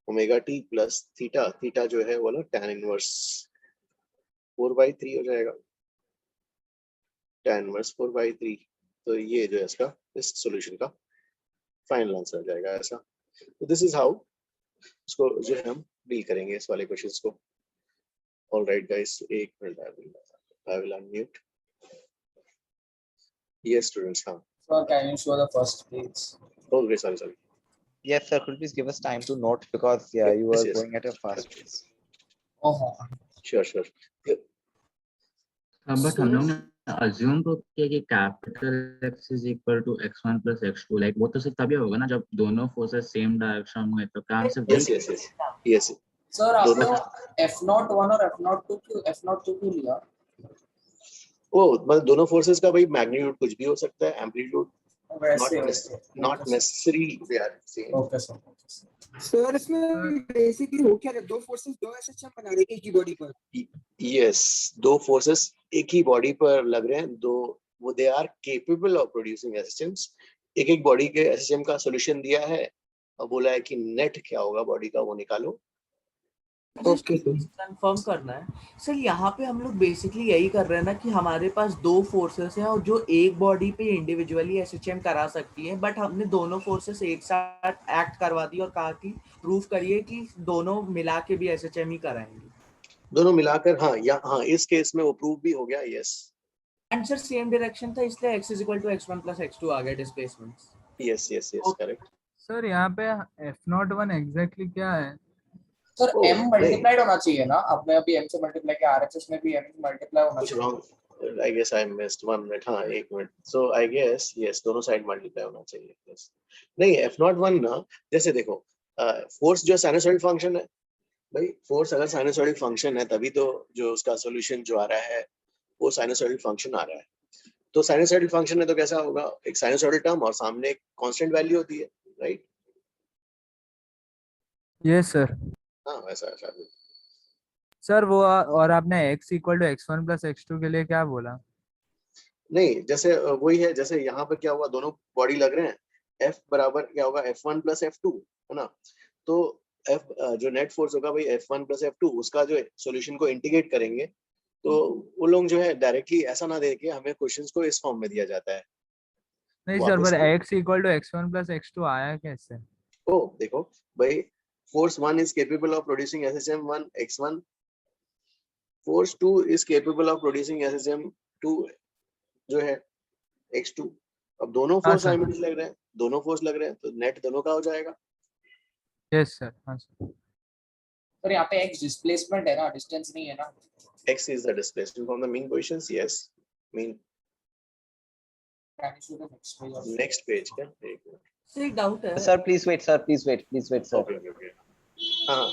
omega t plus theta, theta जो है वो ना tan इनवर्स 4/3 हो जाएगा, tan इनवर्स 4/3। तो ये जो है इसका इस सॉल्यूशन का फाइनल आंसर हो जाएगा ऐसा। तो दिस इज हाउ इसको जो है हम डील करेंगे इस वाले क्वेश्चंस को। ऑलराइट गाइस, एक minute, I will unmute. Yes students, हाँ Sir, can you show the first page? Okay, sorry. Yes, sir. Could you please give us time to note because yeah, you Yes, are yes. going at a fast pace. Oh, sure. But हम लोग ने assume तो किया कि capital X is equal to x1 plus x2, like वो तो सिर्फ तभी होगा ना जब दोनों फोर्सेस सेम डायरेक्शन में, तो क्या हम सिर्फ यस sir, दोनों आपने F01 और F02 क्यों लिया? वो मतलब दोनों फोर्सेस का भाई मैग्नीट्यूड कुछ भी हो सकता है, एम्पलीट्यूड वैसे not necessary they are same. Okay sir. Sir इसमें बेसिकली हो क्या रहा है, दो फोर्सेस दो एसएचएम बना रहे हैं एक ही बॉडी पर। यस, दो फोर्सेस एक ही बॉडी पर लग रहे हैं, दो वो they are capable of producing SHMs. एक बॉडी के एसएचएम का सॉल्यूशन दिया है और बोला है कि नेट क्या होगा बॉडी का वो निकालो। ओके सर, कंफर्म करना है सर, यहाँ पे हम लोग बेसिकली यही कर रहे हैं ना कि हमारे पास दो फोर्सेस हैं और जो एक बॉडी पे इंडिविजुअली एसएचएम करा सकती है, बट हमने दोनों फोर्सेस एक साथ एक्ट करवा दी और कहा कि प्रूफ करिए कि दोनों मिला के भी एसएचएम ही कराएंगे। दोनों मिलाकर, हाँ इस केस में वो प्रूव भी हो गया। यस आंसर सेम डायरेक्शन था, इसलिए x = x1 + x2 आ गया डिस्प्लेसमेंट्स। Yes correct. सर यहाँ पे F01 एग्जैक्टली क्या है? सर Oh, m नहीं। मल्टीप्लाइड होना चाहिए ना, आपने अभी m से मल्टीप्लाई किया, RHS में भी m मल्टीप्लाई होना कुछ चाहिए। Wrong, I guess I missed 1 minute. हाँ, 1 minute. So I guess yes, दोनों साइड मल्टीप्लाई होना चाहिए। यस नहीं, F01 ना, जैसे देखो फोर्स जो साइनसॉइडल फंक्शन है भाई, फोर्स अगर साइनसॉइडल फंक्शन है तभी तो जो उसका सॉल्यूशन जो आ रहा है वो साइनसॉइडल फंक्शन आ रहा है। तो साइनसॉइडल फंक्शन है तो कैसा होगा, एक साइनसॉइडल टर्म और सामने एक कांस्टेंट वैल्यू होती है, राइट? Yes sir. हाँ वैसा सर वो और आपने x = x1 + x2 के लिए क्या बोला? नहीं, जैसे वही है, जैसे यहाँ पर क्या हुआ, दोनों बॉडी लग रहे हैं, F बराबर क्या होगा, F1 + F2 है ना। तो F जो नेट फोर्स होगा भाई F1 + F2, उसका जो सॉल्यूशन को इंटीग्रेट करेंगे तो वो लोग जो है डायरेक्टली ऐसा ना दे के हमें क्वेश्चंस को इस फॉर्म में दिया जाता है। नहीं सर, पर x = x1 + x2 आया कैसे? ओ देखो भाई, force 1 is capable of producing SHM1 x1, force 2 is capable of producing SHM2 जो है x2। अब दोनों फोर्स साइमल्टेनियसली लग रहे हैं, दोनों फोर्स लग रहे हैं तो नेट दोनों का हो जाएगा। Yes sir. हाँ सर। सर यहाँ पे x डिस्प्लेसमेंट है ना, डिस्टेंस नहीं है ना। x is the displacement from the mean positions, yes mean। Next page क्या, एक मिनट सर एक डाउट है Sir, please wait, sir. Please wait, sir. Okay. हाँ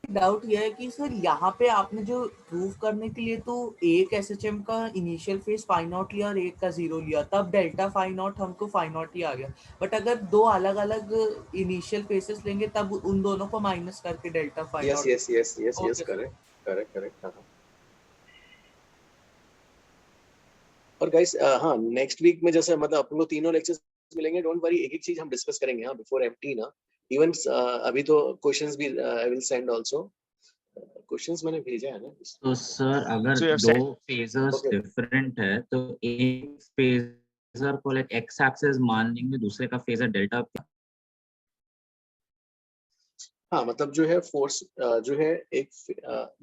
डाउट ये है कि सर यहाँ पे आपने जो प्रूव करने के लिए तो एक एसएचएम का इनिशियल फेज फाई नॉट लिया और एक का 0 लिया, तब डेल्टा फाई नॉट हमको फाई नॉट ही आ गया। बट अगर दो अलग अलग इनिशियल फेसेस लेंगे तब उन दोनों को माइनस करके delta phi naught. Yes correct. हाँ और गाइस हाँ नेक्स्ट वीक में जैसे मतलब अपन को तीनों लेक्चर्स मिलेंगे, डोंट वरी, एक चीज हम डिस्कस करेंगे हाँ बिफोर एमटी ना। इवन अभी तो क्वेश्चंस भी I will send also, questions मैंने भेजा है ना। तो सर अगर So you have दो फेजर्स डिफरेंट है तो एक फेजर को लाइक एक्स एक्सिस मान लेंगे, दूसरे का फेजर डेल्टा। हाँ मतलब जो है फोर्स जो है एक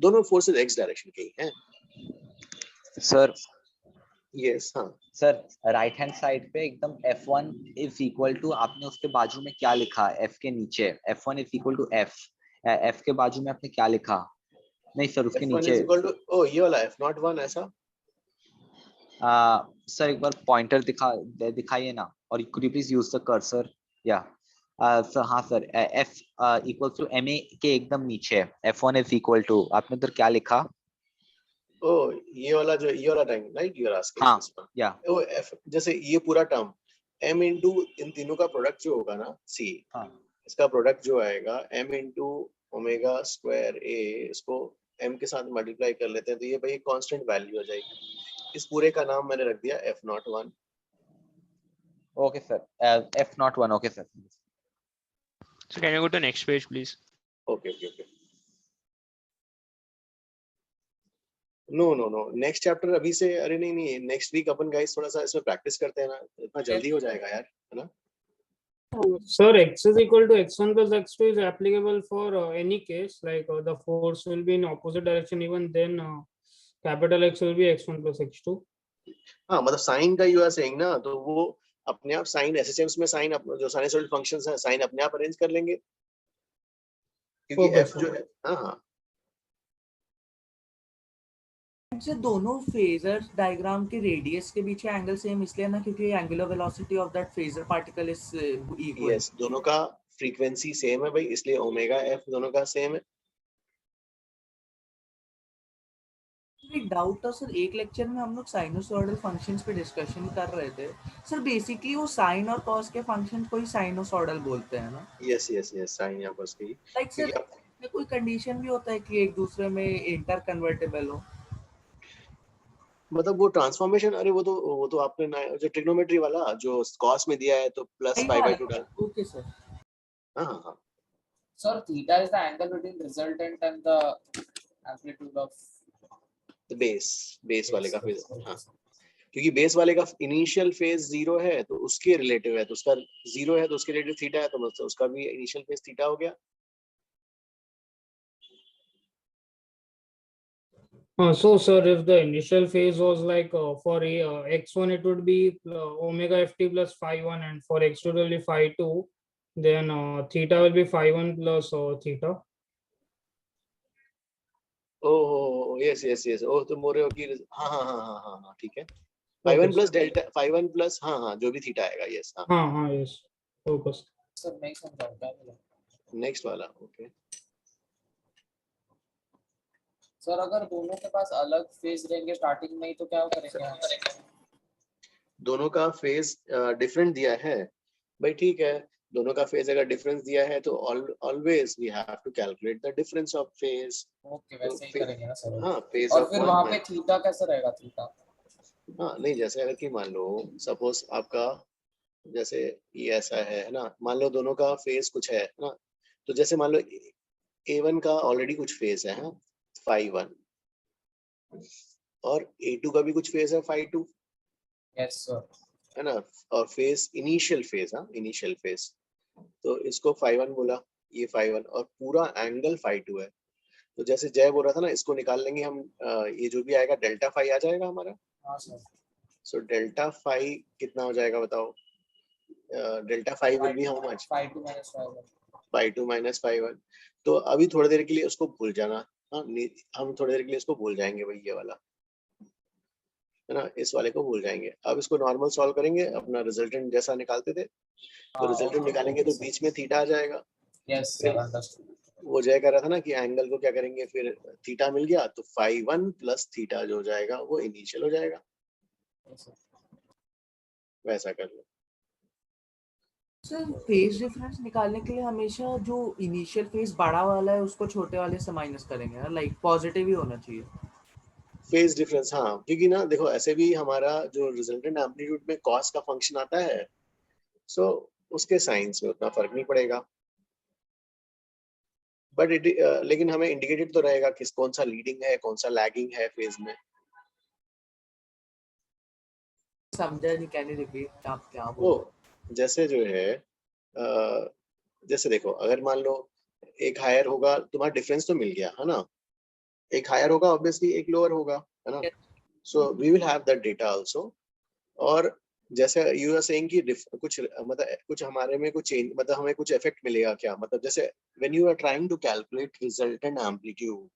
दोनों फोर्सेस एक्स डायरेक्शन के ही हैं। Sir, यस हाँ सर राइट हैंड साइड पे एकदम F1 = आपने उसके बाजू में क्या लिखा, F के नीचे F1 = F, F के बाजू में आपने क्या लिखा? नहीं सर उसके नीचे ओ ये वाला F01 ऐसा। सर एक बार पॉइंटर दिखाइए ना, और could you please use the cursor? या सर हाँ सर F = MA के एकदम नीचे F1 = आपने उधर क्या लिखा? ओ ये वाला time right, you are asking हाँ दिस वन। या ओ F जैसे ये पूरा टर्म M इनटू इन तीनों का प्रोडक्ट जो होगा ना C, हाँ इसका प्रोडक्ट जो आएगा M into omega square A, इसको M के साथ मल्टीप्लाई कर लेते हैं तो ये भाई कांस्टेंट वैल्यू हो जाएगी। इस पूरे का नाम मैंने रख दिया F01। Okay sir, F01 okay sir. So can you go to next page, please? Okay no no no, next chapter अभी से, अरे नहीं नहीं, नेक्स्ट वीक अपन गाइस थोड़ा सा इसमें प्रैक्टिस करते हैं ना, इतना जल्दी हो जाएगा यार, है ना? Sir, x is equal to x1 plus x2 is applicable for any case, like the force will be in opposite direction, even then capital X will be x1 plus x2. हाँ मतलब साइन का you are saying ना, तो वो अपने आप sign एसएचएम्स में sign जो साइनसॉइडल फंक्शंस हैं साइन अपने आप अरेंज कर लेंगे, क्योंकि Okay, एफ sir. जो है, हाँ हाँ सर दोनों फेजर डायग्राम के रेडियस के बीच एंगल सेम इसलिए ना क्योंकि angular velocity of that phasor particle is equal. Yes, दोनों का फ्रीक्वेंसी सेम है भाई, इसलिए ओमेगा एफ दोनों का सेम है। एक डाउट था सर, एक लेक्चर में हम लोग साइनोसॉइडल फंक्शंस पे डिस्कशन कर रहे थे सर, बेसिकली वो साइन और कॉस के फंक्शंस को ही साइनोसॉइडल बोलते हैं ना? यस यस यस, साइन या कॉस की, लाइक सर इसमें कोई कंडीशन भी होता है कि एक दूसरे में इंटर कन्वर्टेबल हो? मतलब वो ट्रांसफॉर्मेशन, अरे वो तो आपने जो ट्रिग्नोमेट्री वाला जो कॉस में दिया है तो प्लस पाई बाय 2 डाल। Okay sir. हाँ हाँ हाँ, Sir, theta is the angle between resultant and the amplitude of तो बेस वाले का फेज, okay, हाँ sir. क्योंकि बेस वाले का इनिशियल फेज 0 है तो उसके रिलेटिव है, तो उसका 0 है तो उसके रिलेटिव थीटा है, तो मतलब उसका भी इनिशियल फेज थीटा हो गया। So sir, if the initial phase was like for x1 it would be omega ft plus phi 1, and for x2 it will be phi 2, then theta will be phi 1 plus theta. Oh yes yes yes, ओ तो मोरे की, हाँ हाँ हाँ हाँ हाँ हाँ ठीक है, phi 1 plus delta, phi 1 plus, हाँ हाँ जो भी थीटा आएगा, यस हाँ हाँ yes, focus. Sir, नहीं समझा क्या बोला? नेक्स्ट वाला, ओके। सर अगर दोनों के पास अलग फेज रहेंगे स्टार्टिंग में ही तो क्या करेंगे? दोनों का फेज डिफरेंट दिया है भाई, ठीक है, दोनों का फेज अगर डिफरेंस दिया है तो always we have to calculate the difference of phase. Okay, वैसे ही करेंगे ना सर। हाँ, फेज और ऑफ फिर वहां पे थीटा कैसे रहेगा? थीटा, हाँ नहीं, जैसे अगर कि मान लो सपोज आपका जैसे ये ऐसा है ना, मान लो दोनों का फेज कुछ है ना, तो जैसे मान लो A1 का ऑलरेडी कुछ फेज है, हाँ phi 1, और A2 का भी कुछ फेज है phi 2, यस सर, है ना, और फेज इनिशियल फेज, हाँ इनिशियल फेज, तो इसको phi 1 बोला, ये phi 1, और पूरा एंगल phi 2 है। तो जैसे जय बोल रहा था ना, इसको निकाल लेंगे हम, ये जो भी आएगा डेल्टा फाई आ जाएगा हमारा। हाँ सर। सो डेल्टा फाई कितना हो जाएगा बताओ? Delta phi will be how much? phi 2 minus phi 1. phi 2 minus phi 1। तो अभी थोड़ी देर के लिए उसको भूल जाना, हाँ हम थोड़ी देर के लिए इसको भूल जाएंगे भाई, ये वाला है ना, इस वाले को भूल जाएंगे। अब इसको नॉर्मल सॉल्व करेंगे, अपना रिजल्टेंट जैसा निकालते थे, तो रिजल्टेंट निकालेंगे तो बीच में थीटा आ जाएगा। Yes sir, understood. वो जय कह रहा था ना कि एंगल को क्या करेंगे, फिर थीटा मिल गया तो phi 1 प्लस थीटा जो हो जाएगा वो इनिशियल हो जाएगा, वैसा कर लो। सर फेज डिफरेंस निकालने के लिए हमेशा जो इनिशियल फेज बड़ा वाला है उसको छोटे वाले से माइनस करेंगे ना, लाइक पॉजिटिव ही होना चाहिए फेज डिफरेंस, हाँ क्योंकि ना देखो ऐसे भी हमारा जो रिजल्टेंट एम्पलीट्यूड में कॉस का फंक्शन आता है, सो उसके साइंस में उतना फर्क नहीं पड़ेगा, बट लेकिन हमें इंडिकेटेड तो रहेगा किस कौन सा लीडिंग है कौन सा लैगिंग है फेज में। समझा नहीं, कैन यू रिपीट आप क्या वो बोल? जैसे जो है जैसे देखो, अगर मान लो एक हायर होगा, तुम्हारा डिफरेंस तो मिल गया है ना, एक हायर होगा ऑब्वियसली, एक लोअर होगा, है ना, so we will have that data also. और जैसे यू आर सेइंग कि कुछ मतलब कुछ हमारे में कुछ चेंज, मतलब हमें कुछ इफेक्ट मिलेगा क्या, मतलब जैसे when you are trying to calculate resultant amplitude,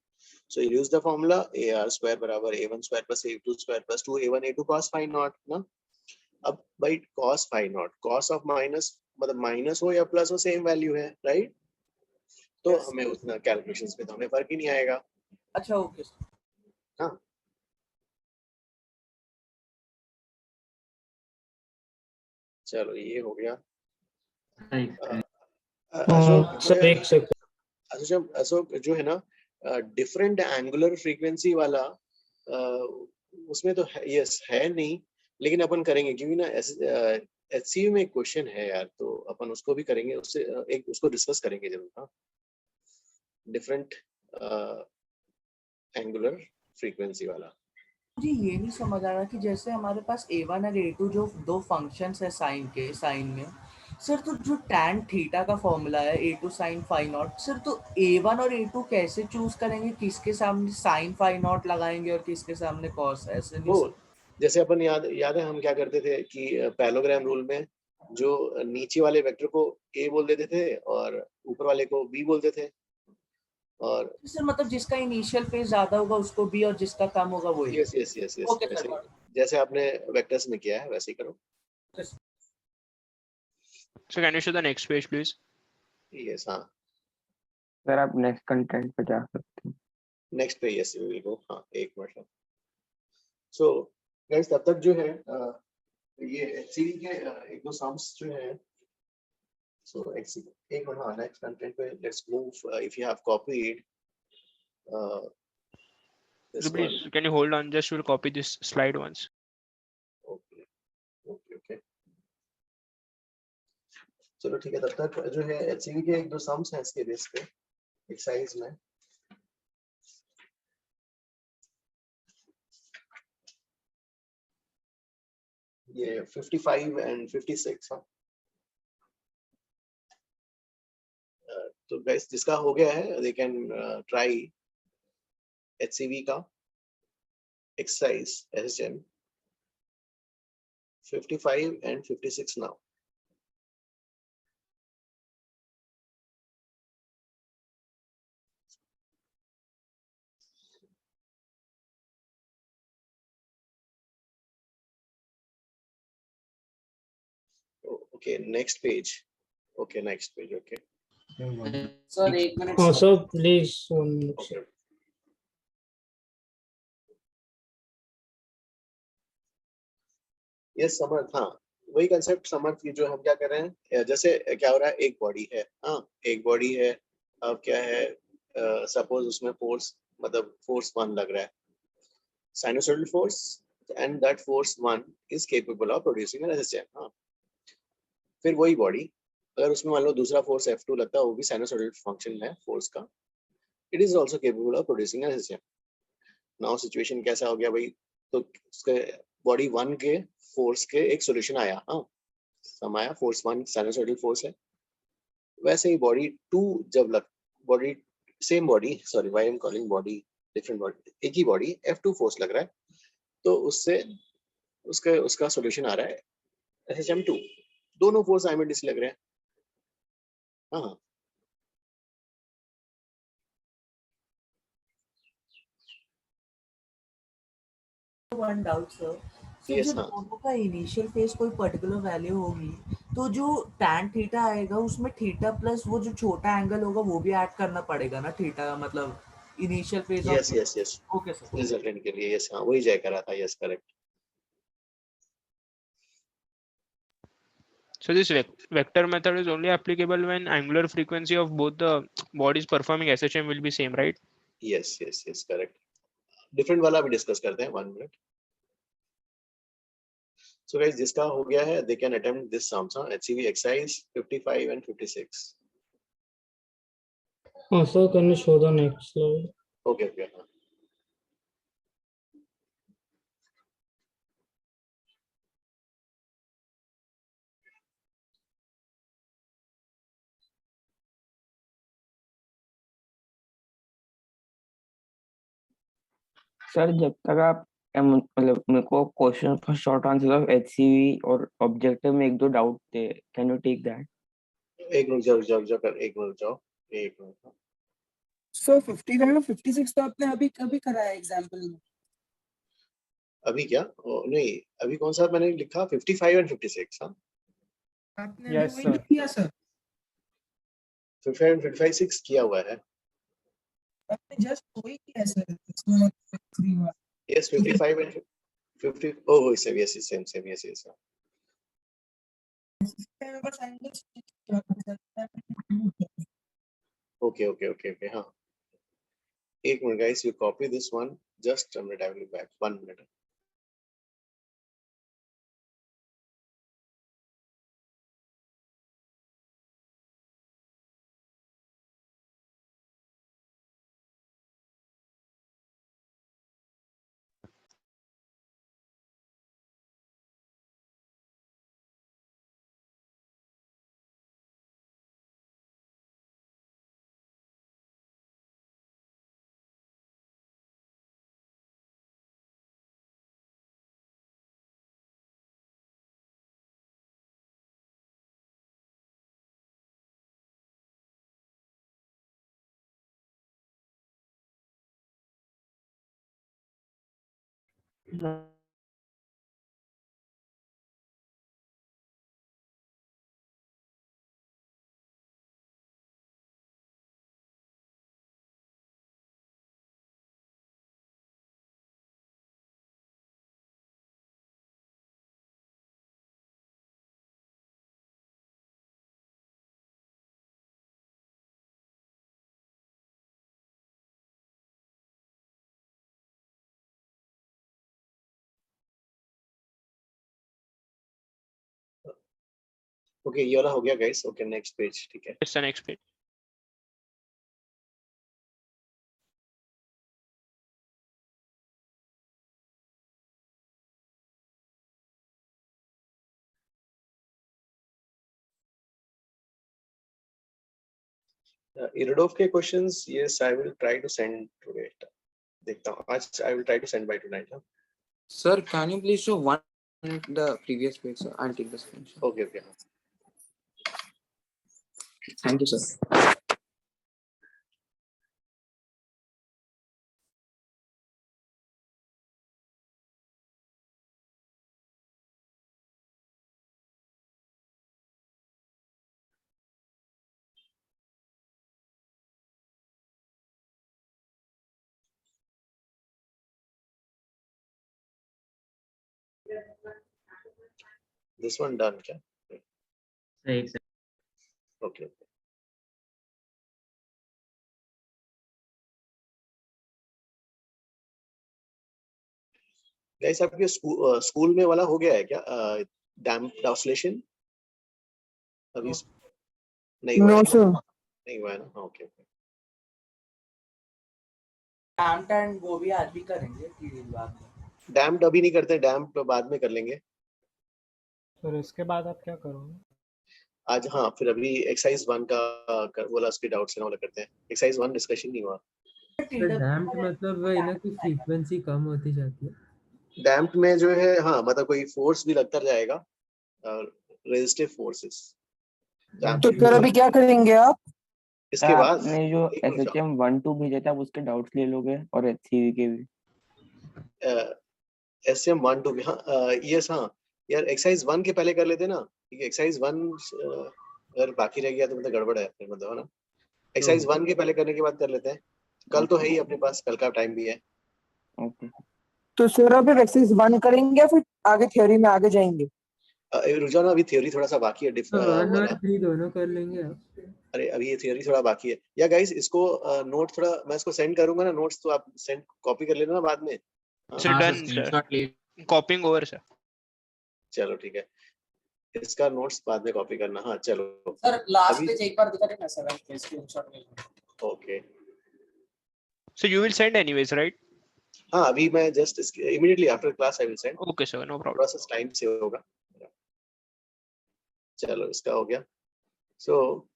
so you use the formula AR square बराबर A1 square plus A2 square plus 2A1 A2 cos phi naught ना। अब भाई cos phi naught, cos of minus मतलब minus हो या plus हो same value है, right? तो हमें उतना कैलकुलेशंस में तो हमें फर्क ही नहीं आएगा। अच्छा ओके। हाँ चलो ये हो गया। अशोक जो है ना डिफरेंट एंगुलर फ्रीक्वेंसी वाला, उसमें तो यस है नहीं, लेकिन अपन करेंगे क्योंकि ना HCU में एक क्वेश्चन है यार, तो अपन उसको भी करेंगे, उससे एक उसको डिस्कस करेंगे जरूर। हाँ, डिफरेंट एंगुलर फ्रीक्वेंसी वाला। मुझे ये नहीं समझ आ रहा कि जैसे हमारे पास a1 और a2 जो दो फंक्शंस है साइन में, सर तो जो tan थीटा का फॉर्मूला है a2 sin phi not, sir तो a1 और a2 कैसे चूज करेंगे, किसके सामने sin phi नॉट लगाएंगे और किसके सामने cos, ऐसे नहीं वो जैसे अपन याद है हम क्या करते थे कि पैरेललोग्राम रूल में जो नीचे वाले वेक्टर को a बोल देते थे और ऊपर वाले को b बोलते थे, और सर मतलब जिसका इनिशियल फेज ज्यादा होगा उसको b और जिसका कम होगा वो a। Yes yes yes yes okay sir, जैसे आपने वेक्टर्स में किया है वैसे ही करो। So can you show the next page, please? Yes हाँ, सर आप नेक्स्ट कंटेंट पे जा सकते हैं। नेक्स्ट पे यस विल गो। हाँ एक मिनट। सो गाइस तब तक जो है ये HCV के एक दो सम्स जो है, सो HCV एक मिनट। हाँ नेक्स्ट कंटेंट पे let's move. If you have copied So please, can you hold on? Just will copy this slide once. Okay okay okay, चलो ठीक है। तब तक जो है HCV के एक दो सम्स हैं इसके बेस पे एक्सरसाइज में। ये 55 एंड 56। हाँ तो गाइस जिसका हो गया है दे कैन ट्राई HCV का exercise SHM 55 and 56 now. Okay, next page. Okay, next page. Okay. Sir एक मिनट हाँ sir. Sir please 1 minute sir. Yes Samarth. हाँ वही कंसेप्ट समर्थ की जो हम क्या कर रहे हैं, जैसे क्या हो रहा है, एक बॉडी है। हाँ एक बॉडी है, अब क्या है, सपोज उसमें फोर्स मतलब फोर्स 1 लग रहा है, sinusoidal force, and that force 1 is capable of producing an SHM। हाँ फिर वही बॉडी अगर उसमें मान लो दूसरा फोर्स F2 लगता है, वो भी साइनोसॉइडल फंक्शन है फोर्स का, it is also capable of producing an SHM। Now situation कैसा हो गया भाई, तो उसके बॉडी 1 के फोर्स के एक सॉल्यूशन आया। हाँ सम आया, फोर्स 1 साइनोसॉइडल फोर्स है। वैसे ही बॉडी 2 जब लग, body same body, sorry why I am calling body different body, एक ही बॉडी F2 फोर्स लग रहा है, तो उससे उसका सॉल्यूशन आ रहा है SHM2। दोनों फोर्स साइमल्टेनियसली लग रहे हैं। हाँ वन डाउट सर, सो Yes, जो हाँ। दोनों का इनिशियल फेज कोई पर्टिकुलर वैल्यू होगी, तो जो tan थीटा आएगा उसमें थीटा प्लस वो जो छोटा एंगल होगा वो भी ऐड करना पड़ेगा ना, थीटा का मतलब initial phase yes yes yes, okay sir. Resultant के लिए। यस हाँ वही जय करा था। Yes correct. So this vector method is only applicable when angular frequency of both the bodies performing SHM will be same, right? Yes yes yes correct. Different वाला भी discuss करते हैं 1 मिनट। सो गाइस जिसका हो गया है they can attempt this sums. HCV exercise 55 and 56। हाँ sir can you show the next slide? Okay okay हाँ सर जब तक आप मतलब मेरे को question for short answer of HCV और ऑब्जेक्टिव में एक दो डाउट थे, कैन यू टेक दैट? एक मिनट जाओ जाओ जाओ कर, एक मिनट जाओ, एक मिनट। सो 55 और 56 तो आपने अभी कभी कराया एग्जांपल में? अभी क्या नहीं, अभी कौन सा मैंने लिखा 55 and 56। हाँ आपने अभी वही नहीं किया सर? 55 and 56 किया हुआ है। आपने जस्ट वही किया सर, इसमें 3 बार। Yes 55 and 50। Oh same, yes same same, yes yes. Okay okay okay okay हाँ एक minute guys, you copy this one, just I will be back 1 मिनट। ओके ये वाला हो गया गाइस. Okay next page. ठीक है. It's the next page. Irodov के questions, yes, I will try to send today. देखता हूँ आज. I will try to send by tonight. Huh? Sir, can you please show one the previous page, sir? I'll take the screenshot. Okay, okay. Thank you, sir. This one done क्या? एक Okay. Okay. Guys, आपके school में वाला हो गया है क्या? Damp oscillation अभी नहीं हुआ No, है? sir. नहीं हुआ है ना? Okay. Okay. डैम्प्ड एंड वो भी आज भी करेंगे कि बाद में. Damped अभी नहीं करते. Damped बाद में कर लेंगे. फिर इसके बाद आप क्या करोगे? आज हाँ फिर अभी एक्सरसाइज 1 का बोला उसके डाउट्स है ना वाला करते हैं. एक्सरसाइज 1 डिस्कशन नहीं हुआ. डैम्प्ड मतलब वही ना कि फ्रीक्वेंसी कम होती जाती है. डैम्प में जो है हाँ मतलब कोई फोर्स भी लगता जाएगा. Resistive forces. तो सर अभी क्या करेंगे आप? इसके बाद आपने जो SHM 1-2 भेजा था उसके डाउट्स ले लोगे और HCV के भी. SHM 1-2 भी हाँ. यस हाँ यार एक्सरसाइज 1 के पहले कर लेते ना. ठीक है. एक्सरसाइज 1 अगर बाकी रह गया तो मतलब गड़बड़ है फिर मतलब है ना. एक्सरसाइज 1 के पहले करने के बाद कर लेते हैं. कल तो है ही अपने पास. कल का टाइम भी है. ओके. तो सर अभी एक्सरसाइज 1 करेंगे या फिर आगे थ्योरी में आगे जाएंगे? रुझान अभी थ्योरी थोड़ा सा बाकी है. 1 और 3 दोनों कर लेंगे आप. अरे अभी ये थ्योरी थोड़ा बाकी है. या गाइस इसको नोट थोड़ा मैं इसको सेंड करूंगा ना नोट्स तो आप सेंड कॉपी कर लेना ना बाद में. Sir, done, sir. Copying over, sir. चलो ठीक है. इसका नोट्स बाद में कॉपी करना. हाँ चलो. सर लास्ट पेज एक बार दिखा देना सर पे स्क्रीनशॉट में. Okay. So you will send anyways, right? हाँ अभी मैं just immediately after class I will send. Okay, sir. No problem. Process time से होगा. चलो इसका हो गया. So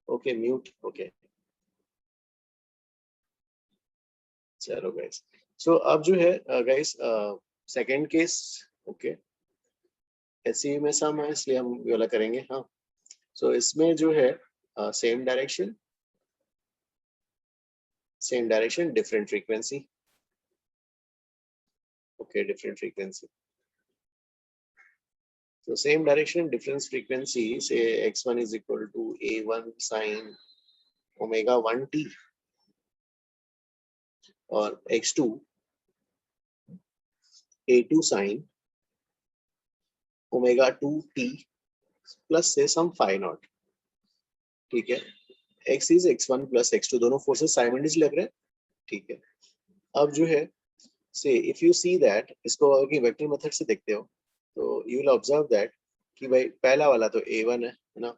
okay mute. ओके चलो गाइस. सो अब जो है guys second case. Okay SC में सम है इसलिए हम ये वाला करेंगे. हाँ सो इसमें जो है same direction different frequency. Okay different frequency. So same direction, difference frequency, say x1 is equal to a1 sine omega 1t or x2 a2 sine omega 2t plus say some phi naught. ठीक है. x is x1 plus x2 दोनों forces simultaneously लग रहे हैं. ठीक है. अब जो है say if you see that इसको अगर वेक्टर मेथड से देखते हो तो you will observe that कि भाई पहला वाला तो a1 है ना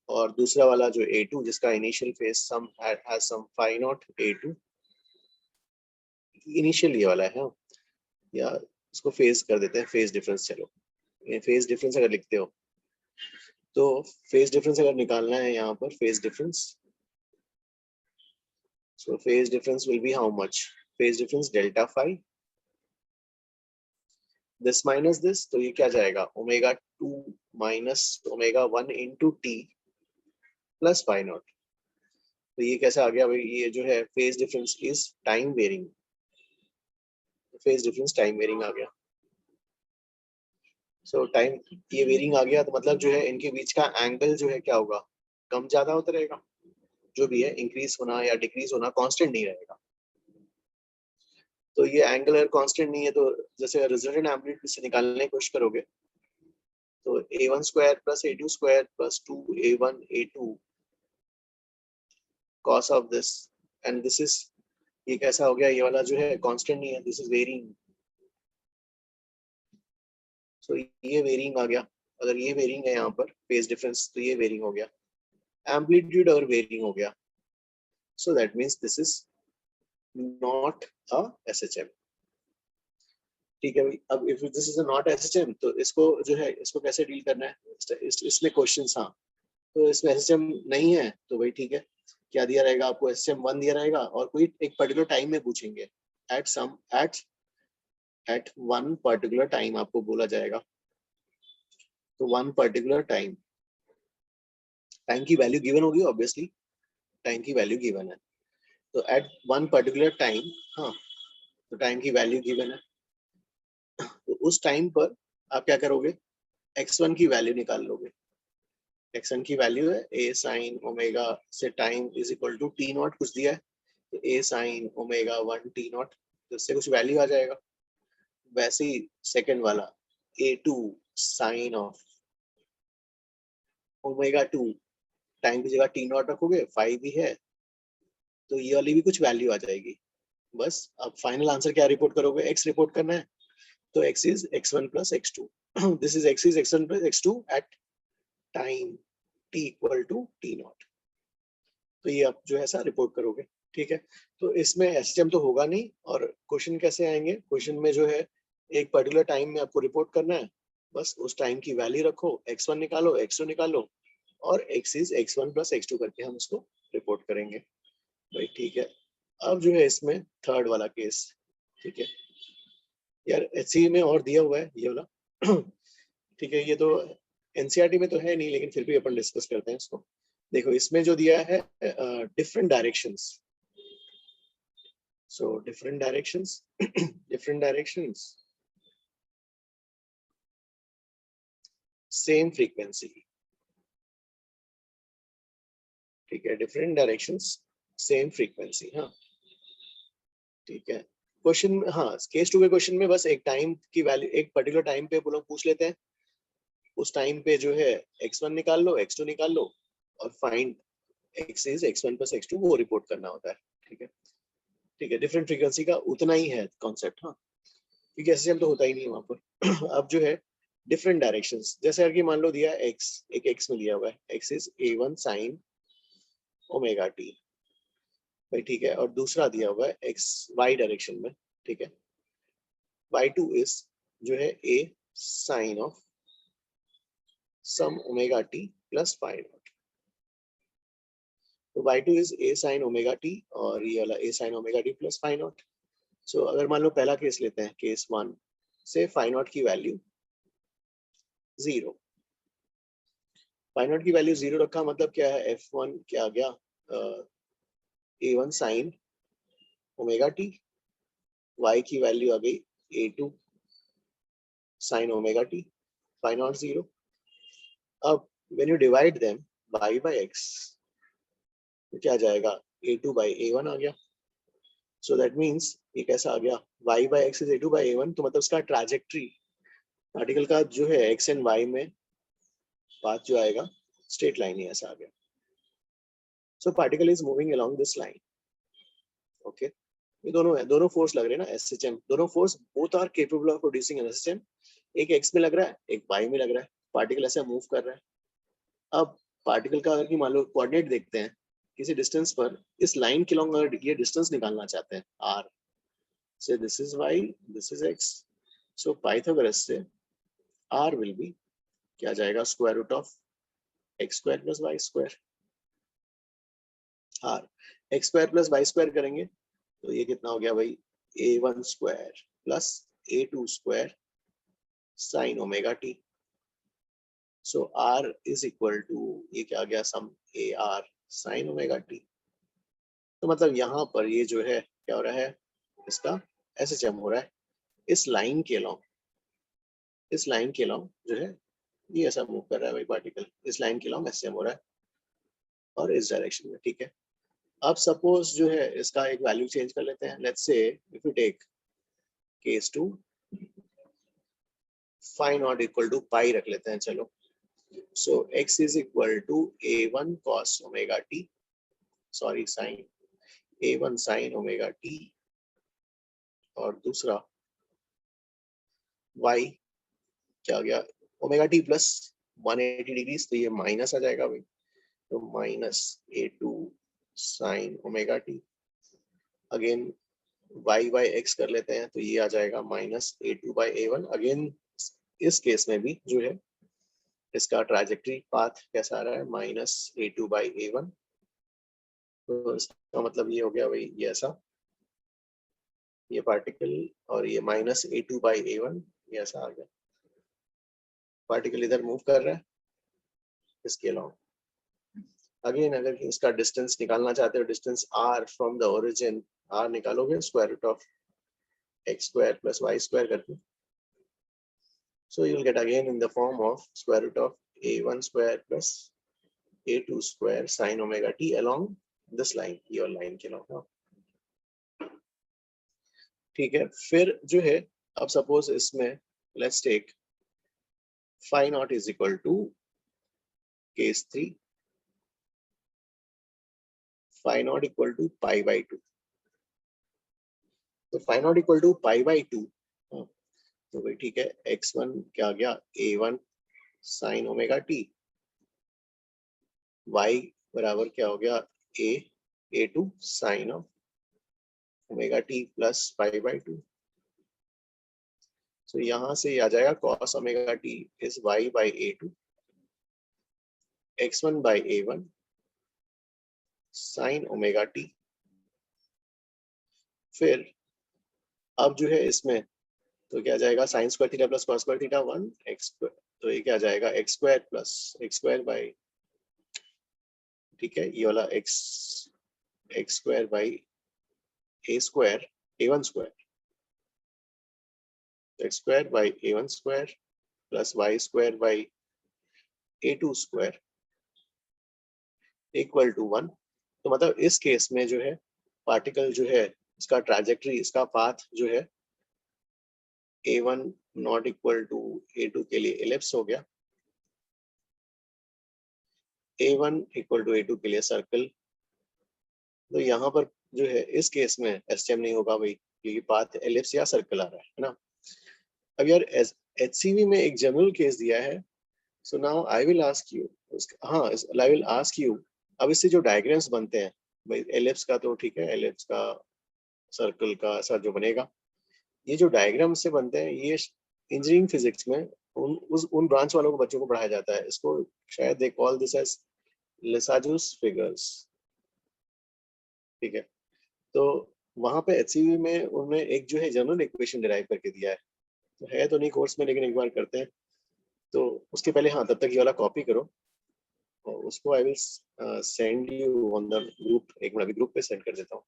और दूसरा वाला जो a2 जिसका initial phase some has some phi naught a2 initial ये वाला है. या इसको फेज कर देते हैं फेज डिफरेंस. चलो ये फेज डिफरेंस अगर लिखते हो तो फेज डिफरेंस अगर निकालना है यहाँ पर phase difference. So phase difference will be how much. Phase difference delta phi this minus this. तो ये क्या जाएगा omega 2 minus omega 1 into t plus phi naught. तो ये कैसे आ गया भाई. ये जो है phase difference is time varying. Phase difference time varying आ गया। सो टाइम ये वेरिंग आ गया तो मतलब जो है इनके बीच का एंगल जो है क्या होगा, कम ज्यादा होता रहेगा। जो भी है इंक्रीज होना या डिक्रीज होना कांस्टेंट नहीं रहेगा। तो ये एंगल अगर कांस्टेंट नहीं है तो जैसे रिजल्टेंट एम्पलीट्यूड से निकालने की कोशिश करोगे तो a1 square plus a2 square plus 2a1 a2 cos of this and this is, ये कैसा हो गया, ये वाला जो है कांस्टेंट नहीं है, दिस इज वेरिंग। सो ये वेरिंग आ गया। अगर ये वेरिंग है यहाँ पर फेज डिफरेंस तो ये वेरिंग हो गया। एम्पलीट्यूड अगर वेरिंग हो गया so that means this is not a SHM. ठीक है भाई, अब if this is not SHM तो इसको जो है इसको कैसे डील करना है, इसमें क्वेश्चंस। हाँ, तो इसमें एसएचएम नहीं है तो भाई ठीक है, क्या दिया रहेगा आपको, एसएचएम 1 दिया रहेगा और कोई एक पर्टिकुलर टाइम में पूछेंगे, एट वन पर्टिकुलर टाइम आपको बोला जाएगा। तो वन पर्टिकुलर टाइम की वैल्यू गिवन होगी, ऑब्वियसली टाइम की वैल्यू गिवन है। तो एट वन पर्टिकुलर टाइम, हाँ तो टाइम की वैल्यू गिवन है, तो उस टाइम पर आप क्या करोगे, x1 की वैल्यू निकाल लोगे। x1 की वैल्यू है a sin ओमेगा से time is equal to t naught कुछ दिया है, तो a sin omega 1 t naught, तो इससे कुछ वैल्यू आ जाएगा। वैसे ही सेकंड वाला a2 sin of omega 2, time की जगह t नॉट रखोगे 5 भी है तो ये वाली भी कुछ वैल्यू आ जाएगी। बस अब फाइनल आंसर क्या रिपोर्ट करोगे, x रिपोर्ट करना है, तो x is x1 plus x2 this is x is x1 plus x2 at time t equal to t naught। तो ये आप जो है ऐसा रिपोर्ट करोगे। ठीक है, तो इसमें एसएचएम तो होगा नहीं, और क्वेश्चन कैसे आएंगे, क्वेश्चन में जो है एक पर्टिकुलर टाइम में आपको रिपोर्ट करना है, बस उस टाइम की वैल्यू रखो, x1 निकालो x2 निकालो और x is x1 plus x2 करके हम उसको रिपोर्ट करेंगे भाई। ठीक है, अब जो है इसमें थर्ड वाला केस, ठीक है यार एचसी में और दिया हुआ है ये वाला ठीक है, ये तो एनसीईआरटी में तो है नहीं लेकिन फिर भी अपन डिस्कस करते हैं इसको। देखो इसमें जो दिया है different directions, so different directions same frequency. ठीक है, डिफरेंट डायरेक्शंस सेम फ्रीक्वेंसी। हाँ ठीक है, क्वेश्चन, हाँ केस 2 के क्वेश्चन में बस एक टाइम की वैल्यू, एक पर्टिकुलर टाइम पे वो लोग पूछ लेते हैं, उस टाइम पे जो है x1 निकाल लो x2 निकाल लो और find x is x1 plus x2 वो रिपोर्ट करना होता है। ठीक है, ठीक है, डिफरेंट फ्रीक्वेंसी का उतना ही है कॉन्सेप्ट। हाँ, क्योंकि एसएचएम तो होता ही नहीं है वहां पर अब जो है डिफरेंट डायरेक्शंस, जैसे अगर मान लो दिया x, एक x में लिया हुआ है, x is a1 sin omega t भाई। ठीक है, और दूसरा दिया हुआ है x y डायरेक्शन में। ठीक है, y2 is जो है a sin of some omega t plus phi naught. तो y2 is a sin omega t और ये वाला a sin omega t plus phi naught. So अगर मान लो पहला केस लेते हैं, केस 1 से phi नॉट की वैल्यू 0, phi नॉट की वैल्यू 0 रखा, मतलब क्या है, f1 क्या आ गया, a1 sin omega t, y की वैल्यू आ गई a2 sin omega t, phi not 0। अब when you divide them y by x तो क्या आ जाएगा, a2 by a1 आ गया। सो दैट मीन्स ये कैसा आ गया, y by x is a2 by a1, तो मतलब उसका ट्रैजेक्टरी पार्टिकल का जो है x एंड y में पाथ जो आएगा स्ट्रेट लाइन ही ऐसा आ गया। So particle is moving along this line. Okay, ये दोनों है, दोनों फोर्स लग रहे हैं ना एसएचएम, दोनों force both are capable of producing an SHM. एक x में लग रहा है, एक y में लग रहा है, पार्टिकल ऐसे मूव कर रहा है। अब पार्टिकल का अगर मान लो कोऑर्डिनेट देखते हैं किसी डिस्टेंस पर, इस लाइन के लॉन्ग अगर ये डिस्टेंस निकालना चाहते हैं r से, this is y this is x, so Pythagoras से r विल बी क्या जाएगा, square root of x square plus y square. r x square plus y square करेंगे तो ये कितना हो गया भाई, a1 square plus a2 square sine omega t। So r is equal to ये क्या आ गया, sum ar sine omega t। तो मतलब यहाँ पर ये जो है क्या हो रहा है, इसका एसएचएम हो रहा है। इस लाइन के along, इस लाइन के along जो है ये ऐसा मूव कर रहा है भाई पार्टिकल, इस लाइन के along ऐसे हो रहा है और इस डायरेक्शन में, ठीक है। अब सपोज जो है इसका एक वैल्यू चेंज कर लेते हैं, let's say if you take case 2 phi not equal to pi रख लेते हैं, चलो। So x is equal to a1 cos omega t, sorry sin, a1 sin omega t, और दूसरा y क्या आ गया, ओमेगा टी प्लस 180 डिग्रीज, तो ये माइनस आ जाएगा भाई, तो minus a2 sin omega T, again y x कर लेते हैं, तो ये आ जाएगा minus a2 by a1। Again इस केस में भी जो है इसका ट्रैजेक्टरी पाथ कैसा आ रहा है, माइनस a2 by a1, तो इसका मतलब ये हो गया भाई ये ऐसा, ये पार्टिकल, और ये माइनस a2 by a1, ये ऐसा आ गया, पार्टिकल इधर मूव कर रहा है इसके अलॉन्ग। अगेन अगर इसका डिस्टेंस निकालना चाहते हो, distance r from the origin, r निकालोगे square root of x square plus y square करके, so you will get again in the form of square root of a1 square plus a2 square sin omega t along this line, your line के along, ठीक है। फिर जो है अब suppose इसमें let's take phi naught is equal to case 3 phi naught equal to pi by 2, तो phi naught equal to pi by 2, तो भाई ठीक है, x1 क्या आ गया, a1 sin omega t, y बराबर क्या हो गया, a2 sin of omega t plus pi by 2, तो यहां से आ जाएगा cos omega t is y by a2 x1 by a1 sin omega t। फिर अब जो है इसमें तो क्या जाएगा, sine square theta plus cos square theta 1 x, तो ये क्या जाएगा x square plus x square by, ठीक है, ये वाला x square by a square a1 square, x square by a1 square plus y square by a2 square equal to 1। तो मतलब इस केस में जो है पार्टिकल जो है इसका ट्रैजेक्टरी, इसका पाथ जो है a1 not equal to a2 के लिए एलिप्स हो गया, a1 इक्वल टू a2 के लिए सर्कल। तो यहाँ पर जो है इस केस में एसटीएम नहीं होगा भाई, क्योंकि पाथ एलिप्स या सर्कल आ रहा है ना। अब यार एचसीवी में एक जनरल केस दिया है, so now I will ask you, हाँ आई विल आस्क यू, अब इससे जो डायग्राम्स बनते हैं भाई, एलिप्स का तो ठीक है, एलिप्स का सर्कल का ऐसा जो बनेगा, ये जो डायग्राम से बनते हैं ये इंजीनियरिंग फिजिक्स में उन ब्रांच वालों को बच्चों को पढ़ाया जाता है, इसको शायद they call this as Lissajous figures, ठीक है। तो वहां पे एचसीवी में उन्होंने एक जो है जनरल इक्वेशन डिराइव करके दिया है, तो है तो नहीं कोर्स में, लेकिन एक बार करते हैं। तो उसके पहले हाँ, तब तक ये वाला कॉपी करो और उसको I will send you on the group, एक मिनट अभी ग्रुप पे सेंड कर देता हूँ,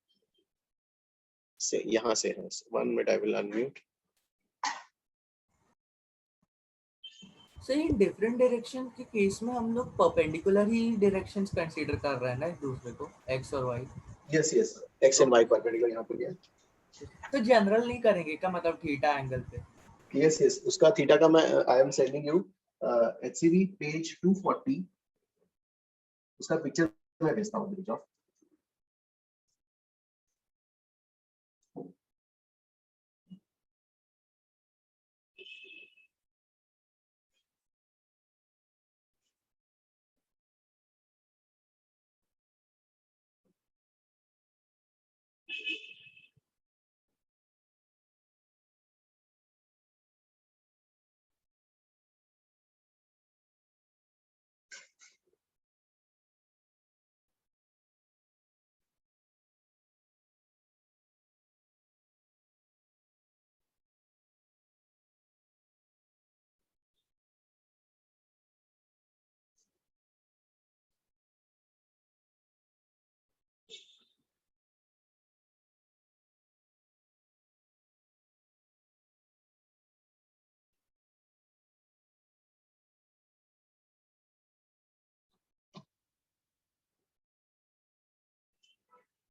से यहाँ से है, 1 minute I will unmute. Sir in different direction के केस में हम लोग परपेंडिकुलर ही डायरेक्शंस कंसीडर कर रहे हैं ना एक दूसरे को, एक्स और Y. Yes yes, X and Y perpendicular यहाँ पे है, तो जनरल नहीं करेंगे क्या, मतलब थीटा एंगल पे? यस यस, उसका थीटा का मैं I am sending you HCV page 240, उसका पिक्चर मैं भेजता हूँ।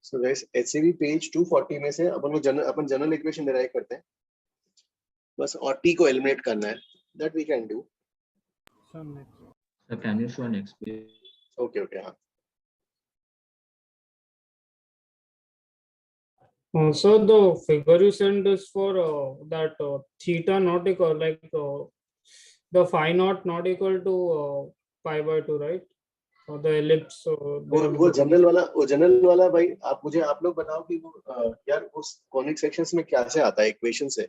सो गाइस HCV पेज 240 में से अपन जनरल इक्वेशन डिराइव करते हैं बस, और t को एलिमिनेट करना है, that we can do. So can you show next page? Okay हाँ. So the figure you sent is for that theta not equal like the phi naught not equal to pi by 2, right? Or the ellipse. वो general वाला भाई, आप लोग बताओ कि वो यार उस कॉनिक सेक्शंस में क्या से आता है इक्वेशन से.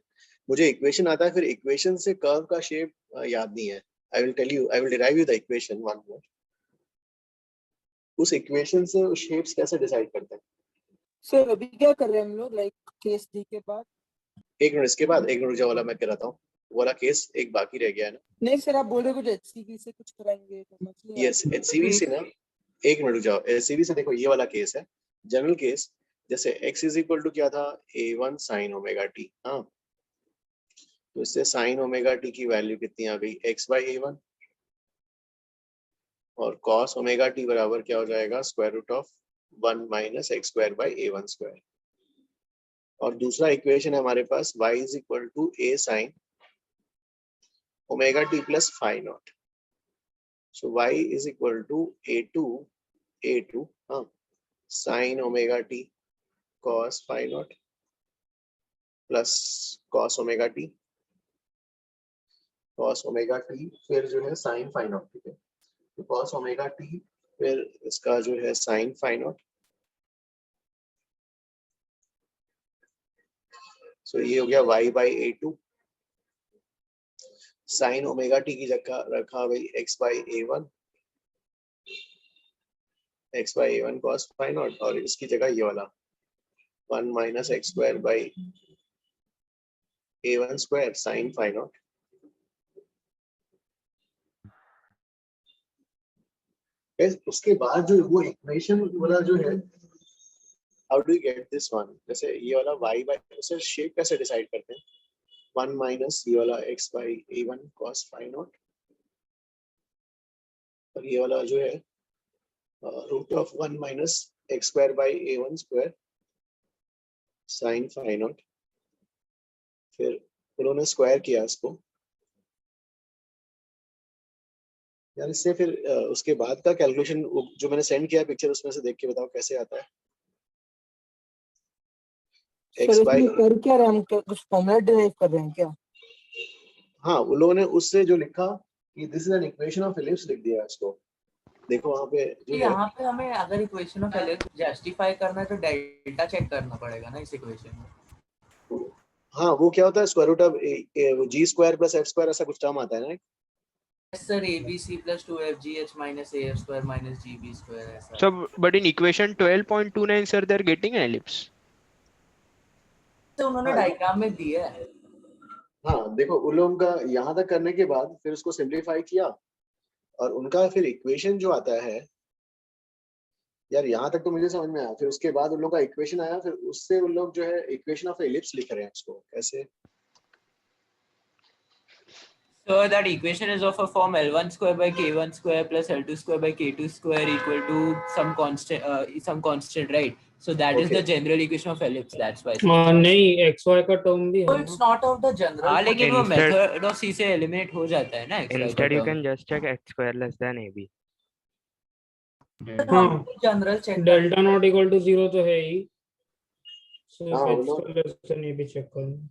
मुझे इक्वेशन आता है, फिर इक्वेशन से कर्व का शेप याद नहीं है. I will derive you the equation one more. उस इक्वेशन से उस शेप्स कैसे डिसाइड करते हैं. सर अभी क्या कर रहे हैं हम लोग, लाइक केस डी के बाद? एक मिनट, इसके बाद एक मिनट रुक वाला मैं कराता हूँ. वाला केस एक बाकी रह गया है ना. नहीं सर, आप बोल रहे कुछ HCV से कुछ कराएंगे तो मतलब यस, HCV से ना. एक मिनट रुक जाओ. HCV से देखो, ये वाला केस है जनरल केस. जैसे x इज इक्वल टू क्या था, a1 sin ओमेगा t. हाँ, तो इससे sin ओमेगा t की वैल्यू कितनी आ गई, x बाई a1, और cos ओमेगा t बराबर क्या हो जाएगा, square root of 1 minus X square by a1 square. और दूसरा इक्वेशन है हमारे पास y is equal to a sin omega t plus phi naught. So y is equal to a2 हाँ sin omega t cos phi naught plus cos omega t फिर जो है sin phi not. ठीक है, तो cos ओमेगा t फिर इसका जो है sin फाई नॉट. सो ये हो गया y by a2. sin omega t की जगह रखा भाई x by a1 cos phi naught, और इसकी जगह ये वाला 1 minus X square by a1 square sin phi naught. उसके बाद जो वो इक्वेशन वाला जो है, how do you get this one. जैसे ये वाला y बाई, उसे शेप कैसे डिसाइड करते हैं, 1 माइनस ये वाला x by a1 cos phi naught, और ये वाला जो है root of 1 minus X square by a1 square sin phi naught. फिर उन्होंने स्क्वायर किया इसको यार. इससे फिर उसके बाद का कैलकुलेशन जो मैंने सेंड किया पिक्चर, उसमें से देख के बताओ कैसे आता है. सर इसमें कर क्या रहे हैं हम, कुछ फॉर्मूला डिराइव कर रहे हैं क्या? हाँ, उन लोगों ने उससे जो लिखा कि this is an equation of ellipse लिख दिया इसको. देखो वहाँ पे जो यहाँ पे हमें अगर इक्वेशन ऑफ एलिप्स जस्टिफाई करना है तो डेल्टा चेक करना पड़ेगा ना इस इक्वेशन में. हाँ, वो क्या होता है, square root of g square plus f square, ऐसा कुछ टर्म आता है ना. Sir, ABC plus 2FGH minus AF square minus GB square ऐसा. So, but in equation 12.29, sir, they're getting an ellipse. तो उन्होंने डायग्राम में दिया है. हाँ देखो, उन लोगों का यहाँ तक करने के बाद फिर उसको सिंप्लीफाई किया, और उनका फिर इक्वेशन जो आता है यार, यहाँ तक तो मुझे समझ में आया. फिर उसके बाद उन लोगों का इक्वेशन आया, फिर उससे उन लोग जो है इक्वेशन ऑफ एलिप्स लिख रहे हैं उसको कैसे. So that equation is of a form L1 square by K1 square plus L2 square by K2 square equal to some constant, right? So that is the general equation of ellipse. That's why. नहीं xy का term भी So है. it's not of the general. हाँ, लेकिन वो method of C से eliminate हो जाता है ना. Instead you can just check x square less than ab. हाँ, general check. Delta not equal to 0 तो है ही. So x square less than ab check करना.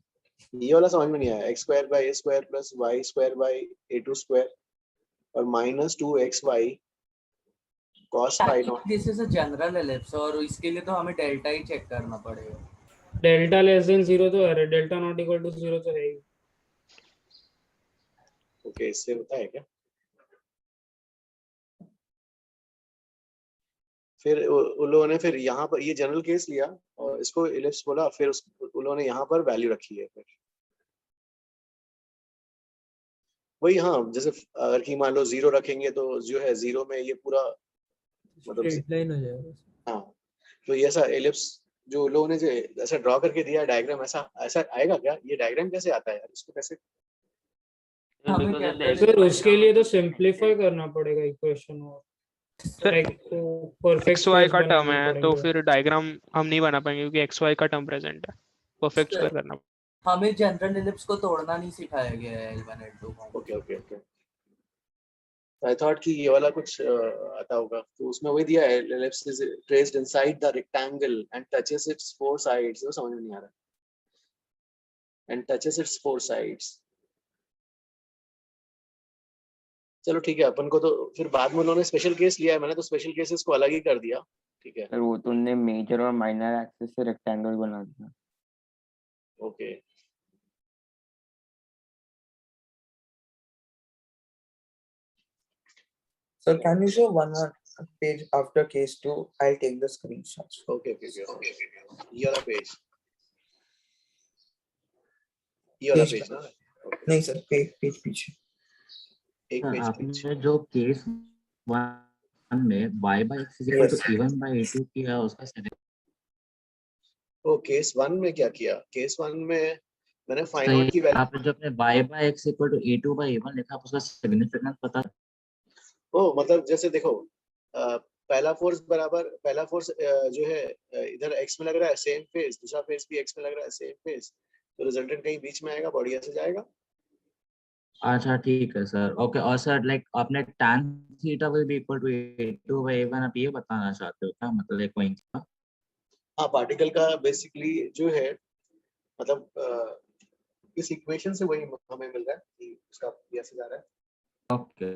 ये वाला समझ में नहीं आया. X square by a square plus y square by a2 square और minus 2xy cos phi naught. This is a general ellipse, और इसके लिए तो हमें डेल्टा ही चेक करना पड़ेगा. डेल्टा लेस देन 0 तो है, डेल्टा नॉट इक्वल टू 0 तो है ही. ओके, इससे होता है क्या. फिर उन लोगों ने फिर यहाँ पर ये जनरल केस लिया और इसको एलिप्स बोला, फिर उन लोगों ने यहाँ पर वैल्यू रखी है. फिर वही, हाँ, जैसे अगर कि मान लो 0 रखेंगे तो जो है 0 में ये पूरा मतलब लाइन हो जाएगा. हाँ, तो ये ऐसा एलिप्स जो लोगों ने जो ऐसा ड्रॉ करके दिया डायग्राम, ऐसा आएगा क्या. ये डायग्राम कैसे आता है यार, इसको कैसे. सर उसके लिए तो सिंपलीफाई करना पड़ेगा इक्वेशन. और like perfect X Y squares का टर्म बनाने है तो पड़ेंगे। फिर डायग्राम हम नहीं बना पाएंगे क्योंकि एक्स वाई का टर्म प्रेजेंट है, परफेक्ट स्क्वायर करना। हमें जनरल एलिप्स को तोड़ना नहीं सिखाया गया है L1 L2 में। Okay okay okay, I thought कि ये वाला कुछ आता होगा, तो उसमें वही दिया है, ellipse is traced inside the rectangle and touches its four sides, वो समझ में नहीं आ रहा, and touches its four sides। चलो ठीक है, अपन को तो फिर बाद में उन्होंने स्पेशल केस लिया है, मैंने तो स्पेशल केसेस को अलग ही कर दिया। ठीक है सर वो तो उनने मेजर और माइनर एक्सिस से रेक्टेंगल बना दिया। Okay Sir, can you show one page after case 2? I'll take the screenshots. Okay okay okay, ये वाला पेज, ये वाला Page पेज ना, नहीं सर, पेज पीछे। एक सर पेज आपने जो केस 1 में y by x is equal to a1 by a2 किया उसका सेकंड। ओ केस 1 में क्या किया, केस 1 में मैंने तो फाइंड आउट की वैल्यू, आपने जो अपने y by x equal to a2 by a1 लिखा आप उसका सिग्निफिकेंस पता। ओ मतलब जैसे देखो पहला फोर्स बराबर, पहला फोर्स जो है इधर x में लग रहा है सेम फेस, दूसरा फेस भी x में लग रहा है सेम फेस, तो रिजल्टेंट कहीं बीच में आएगा, बॉडी ऐसे जाएगा। अच्छा ठीक है सर, ओके। और सर लाइक आपने tan theta will be equal to a2 by a1, आप ये बताना चाहते हो क्या, मतलब एक पॉइंट का? हाँ पार्टिकल का बेसिकली जो है, मतलब इस इक्वेशन से वही हमें मिल रहा है कि उसका ऐसे जा रहा है। Okay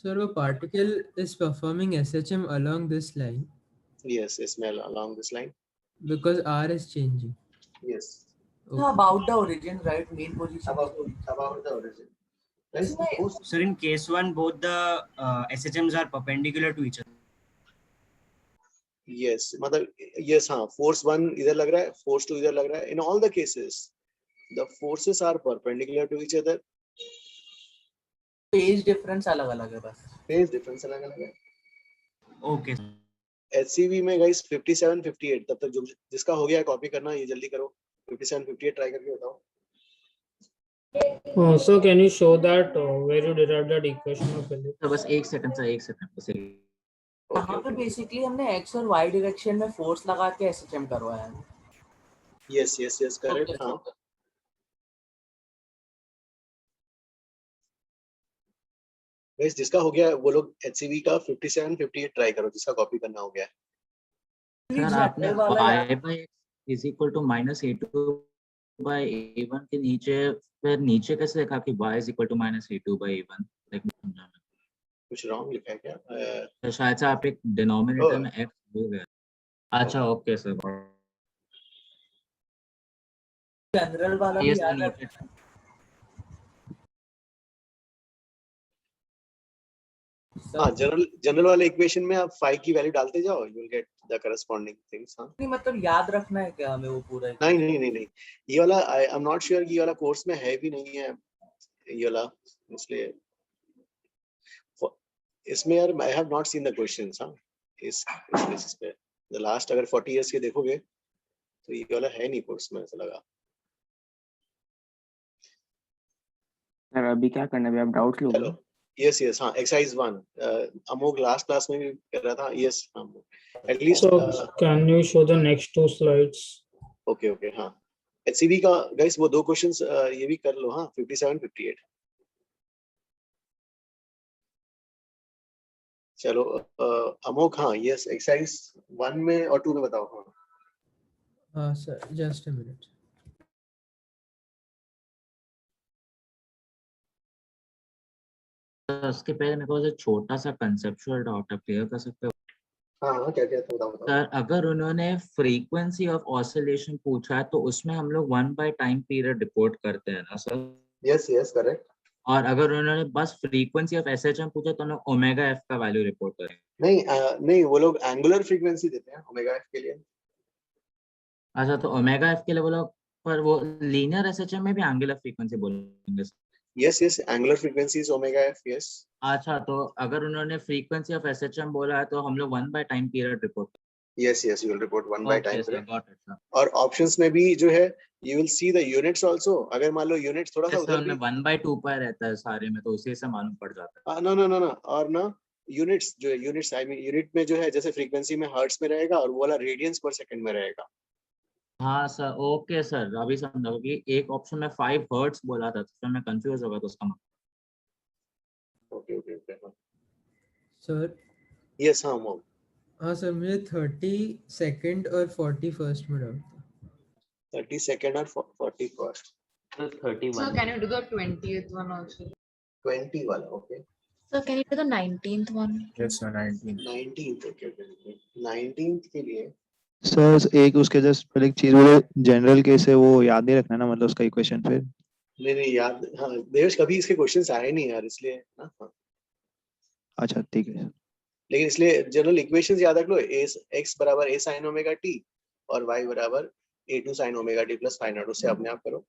Sir, a particle is performing SHM along this line yes, इसमें along this line, because R is changing. yes, About the origin, right? Main position. about the origin। Guys, Sir, in case 1 both the SHMs are perpendicular to each other. yes, मतलब yes, हाँ, force 1 इधर लग रहा है, force 2 इधर लग रहा है, in all the cases the forces are perpendicular to each other, Phase difference अलग अलग है बस। phase difference अलग अलग है। Okay. HCV में गाइस 57 58, तब तक जो जिसका हो गया कॉपी करना, ये जल्दी करो, 57 58 ट्राई करके बताओ। So can you show that where you derive that equation of ellipse? तो बस एक सेकंड सर, एक सेकंड बस एक। यहाँ पे बेसिकली हमने x और y डायरेक्शन में फोर्स लगा के SHM करवाया है। यस यस यस करेक्ट, हाँ। गाइस जिसका हो गया वो लोग HCV का 57 58 ट्राई करो, जिसका कॉपी करना हो गया है। सर आपने y by x is equal to minus a2 by a1 के नीचे, फिर नीचे कैसे लिखा कि y is equal to minus a2 by a1? कुछ रॉन्ग लिखा है क्या? तो शायद से आप एक डिनोमिनेटर में x भूल गए। अच्छा ओके सर, जनरल वाला भी याद रखना। हाँ, जनरल वाले इक्वेशन में आप phi की वैल्यू डालते जाओ, you will get the corresponding things। हाँ नहीं मतलब याद रखना है क्या हमें वो पूरा? नहीं नहीं नहीं नहीं, ये वाला आई एम नॉट श्योर कि ये वाला कोर्स में है भी नहीं है ये वाला, इसलिए इसमें यार I have not seen the questions. हाँ इस बेसिस पे द लास्ट अगर 40 इयर्स के देखोगे तो ये वाला है नहीं कोर्स में, ऐसा लगा। सर अभी क्या करना है, आप डाउट लोगे? हेलो, यस यस, हाँ एक्सरसाइज 1 अमोघ लास्ट क्लास में भी कर रहा था। यस हाँ, at least So can you show the next 2 slides? Okay okay, हाँ HCV का गाइस वो 2 क्वेश्चंस ये भी कर लो। हाँ 57 58 चलो अमोघ। हाँ यस, एक्सरसाइज 1 में और 2 में बताओ। हाँ Sir, just a minute. उसके पहले मेरे को एक छोटा सा कंसेप्चुअल डाउट क्लियर कर सकते हो? हाँ क्या क्या था बताओ। सर अगर उन्होंने फ्रीक्वेंसी ऑफ ऑसिलेशन पूछा है तो उसमें हम लोग 1 बाय टाइम पीरियड रिपोर्ट करते हैं ना सर? Yes yes correct. और अगर उन्होंने बस फ्रीक्वेंसी ऑफ SHM पूछा तो हम लोग ओमेगा एफ का वैल्यू रिपोर्ट करेंगे? नहीं नहीं, वो लोग एंगुलर फ्रीक्वेंसी देते हैं ओमेगा एफ के लिए। अच्छा तो ओमेगा एफ के लिए वो लोग, पर वो लीनियर SHM में भी एंगुलर फ्रीक्वेंसी बोलेंगे? Yes yes, angular frequency is omega F. Yes. अच्छा तो अगर उन्होंने फ्रीक्वेंसी ऑफ SHM बोला है तो हम लोग 1 by time period report? Yes yes, you will report 1 by time period. Got it sir. और ऑप्शंस में भी जो है you will see the units also. अगर मान लो यूनिट्स थोड़ा सा उधर भी 1 बाय 2 पाई रहता है सारे में, तो उसी से मालूम पड़ जाता है। नो नो नो नो, और ना यूनिट्स जो है, यूनिट्स आई मीन यूनिट में जो है जैसे फ्रीक्वेंसी में हर्ट्स में रहेगा और वो वाला रेडियंस पर सेकंड में रहेगा। हाँ सर, ओके सर, अभी समझा, क्योंकि एक ऑप्शन में 5 हर्ट्स बोला था तो फिर मैं कंफ्यूज हो गया, तो उसका मतलब। ओके ओके ओके हाँ सर यस हाँ मोम हाँ सर, मुझे 30 सेकंड और 41st में डाउट था। 30 सेकंड और 41st So 31. Sir, can you do the 20th one also? 20 वाला okay Sir, can you do the 19th one? Yes sir, 19. 19th okay okay 19th के लिए सर एक उसके जस्ट पहले एक चीज बोले, जनरल केस है वो याद नहीं रखना ना, मतलब उसका इक्वेशन फिर। नहीं याद, हाँ देवेश कभी इसके क्वेश्चंस आए नहीं यार इसलिए ना। हाँ अच्छा ठीक है। लेकिन इसलिए जनरल इक्वेशंस याद रख लो, x बराबर a sin ओमेगा t और y बराबर a2 sin omega t plus phi naught, उससे अपने आप करो।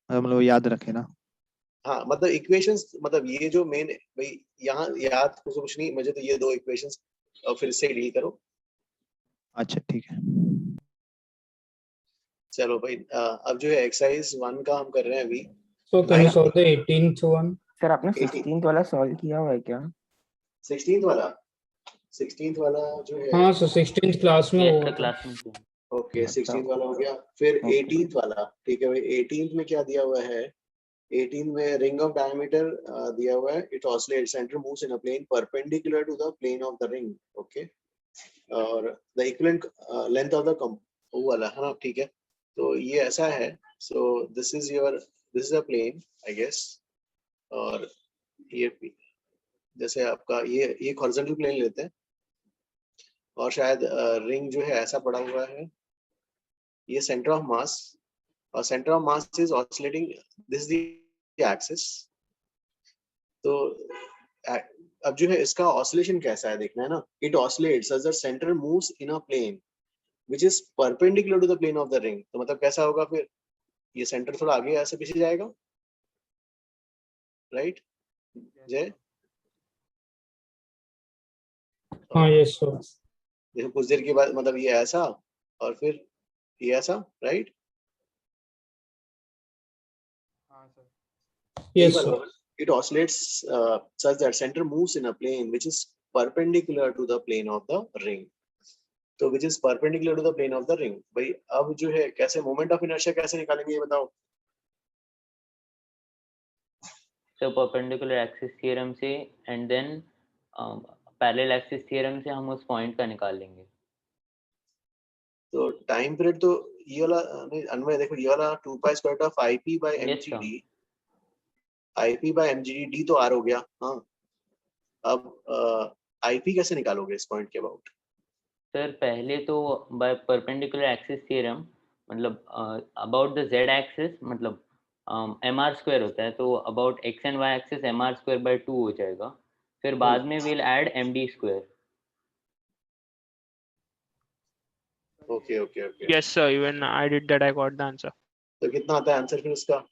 मतलब याद रखे ना। हाँ मतलब इक्वेशंस, मतलब ये जो मेन भाई यहाँ याद कुछ नहीं, मुझे तो ये दो इक्वेशंस और फिर से डील करो। अच्छा ठीक है। चलो भाई अब जो है एक्सरसाइज 1 का हम कर रहे हैं अभी। So can you solve the 18th one? Sir आपने 16th वाला सॉल्व किया हुआ है क्या? 16th वाला जो है हाँ सर 16th क्लास में हुआ था। क्लास में किया। ओके 16th वाला हो गया। फिर 18th वाला, ठीक है भाई 18th में क्या दिया हुआ है, 18 में रिंग ऑफ डायमीटर दिया हुआ है, it oscillate, centre moves in a plane perpendicular to the plane of the ring. Okay और the equivalent length of the वो वाला है ना, ठीक है। तो ये ऐसा है, so this is a plane I guess, और ये जैसे आपका ये हॉरिजॉन्टल प्लेन लेते हैं और शायद रिंग जो है ऐसा पड़ा हुआ है, ये सेंटर ऑफ मास, और centre of mass is oscillating, this the axis. तो अब जो है इसका ऑसिलेशन कैसा है देखना है ना, it oscillates as the centre moves in a plane which is perpendicular to the plane of the ring. तो मतलब कैसा होगा फिर, ये सेंटर थोड़ा आगे ऐसे पीछे जाएगा, राइट जय? हाँ यस सर। देखो कुछ देर के बाद मतलब ये ऐसा और फिर ये ऐसा, right? Yes sir. It oscillates such that center moves in a plane which is perpendicular to the plane of the ring. तो which is perpendicular to the plane of the ring। भाई अब जो है कैसे मोमेंट ऑफ इनर्शिया कैसे निकालेंगे ये बताओ। So perpendicular axis theorem से and then parallel axis theorem से हम उस पॉइंट का निकाल लेंगे। तो टाइम पीरियड तो ये वाला नहीं अनवय, देखो ये वाला 2 pi square of IP by mgd, IP by mgd d तो r हो गया। हाँ अब IP कैसे निकालोगे इस पॉइंट के अबाउट? सर पहले तो बाय परपेंडिकुलर एक्सिस थ्योरम, मतलब अबाउट द z एक्सिस, मतलब mr स्क्वायर होता है, तो about x and y axis mr square by 2 हो जाएगा। फिर बाद में will add md square. Okay okay okay Yes, sir. Even I did that. I got the answer. तो कितना आता है आंसर फिर उसका?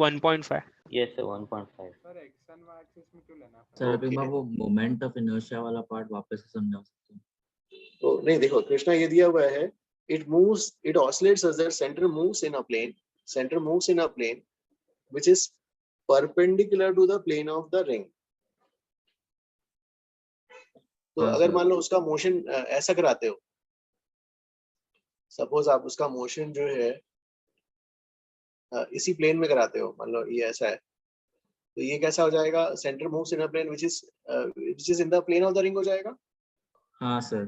1.5. Yes sir, 1.5। Sir x and y axis में क्यों लेना? सर अभी मैं वो मोमेंट ऑफ इनर्शिया वाला पार्ट वापस से समझा सकता हूँ। तो नहीं देखो कृष्णा ये दिया हुआ है, it oscillates as the center moves in a plane which is perpendicular to the plane of the ring। तो अगर मान लो उसका मोशन ऐसा कराते हो, सपोज आप उसका मोशन जो है इसी प्लेन में कराते हो, मान लो ये ऐसा है, तो ये कैसा हो जाएगा, centre moves in a plane which is in the plane of the ring हो जाएगा। हाँ सर।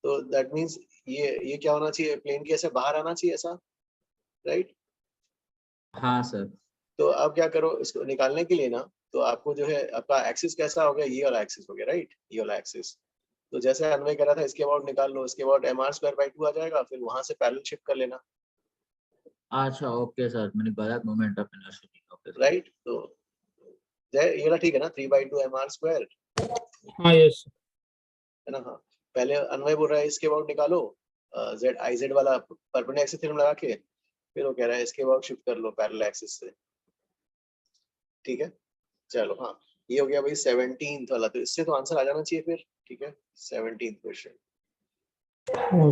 तो दैट मींस ये क्या होना चाहिए, प्लेन के ऐसे बाहर आना चाहिए ऐसा, राइट? हाँ सर। तो अब क्या करो इसको निकालने के लिए ना, तो आपको जो है आपका एक्सिस कैसा हो गया, ये वाला एक्सिस हो गया, राइट? ये वाला एक्सिस। तो जैसे अन्वय करा था इसके अबाउट निकाल लो, इसके अबाउट mr स्क्वायर बाय 2 आ जाएगा, फिर वहां से पैरेलल शिफ्ट कर लेना। अच्छा ओके सर, मैंने गलत मोमेंट ऑफ इनर्शिया लिखा। राइट, तो ये वाला ठीक है ना, 3/2 mr स्क्वायर। हाँ यस है ना। हाँ पहले अन्वय बोल रहा है इसके अबाउट निकालो, z iz वाला परपेंडिकुलर एक्सिस थ्योरम लगा के, फिर वो कह रहा है इसके अबाउट शिफ्ट कर लो पैरेलल एक्सिस से। ठीक है चलो, हाँ ये हो गया भाई 17th वाला, तो इससे तो आंसर आ जाना चाहिए फिर। ठीक है 17th question.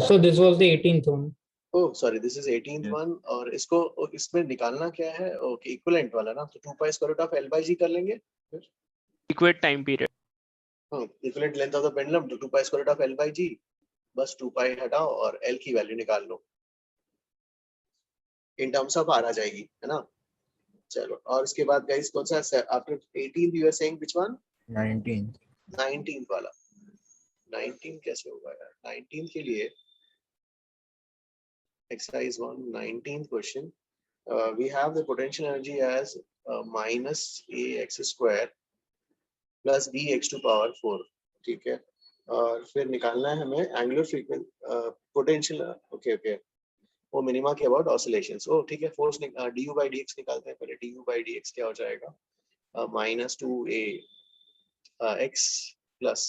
So this was the 18th one. Oh sorry, this is 18th one, और इसको इसमें निकालना क्या है, ओके इक्विवेलेंट वाला ना, तो 2 pi square root of l by g कर लेंगे फिर। equate time period. Equivalent length of the pendulum 2 pi square root of l by g, बस 2 पाई हटाओ और l की वैल्यू निकाल लो, इन टर्म्स ऑफ r आ जाएगी, है ना। चलो, और उसके बाद गाइस कौन सा after 18 you are saying which one? 19 वाला। 19 कैसे होगा यार? 19 के लिए exercise 1 19th question, we have the potential energy as minus ax square plus bx to power 4, ठीक है। और फिर निकालना है हमें एंगुलर फ्रीक्वेंसी पोटेंशियल, ओके वो मिनिमा के अबाउट ऑसिलेशंस। ओ ठीक है, फोर्स du by dx निकालते हैं पहले। du by dx क्या हो जाएगा? minus 2a x plus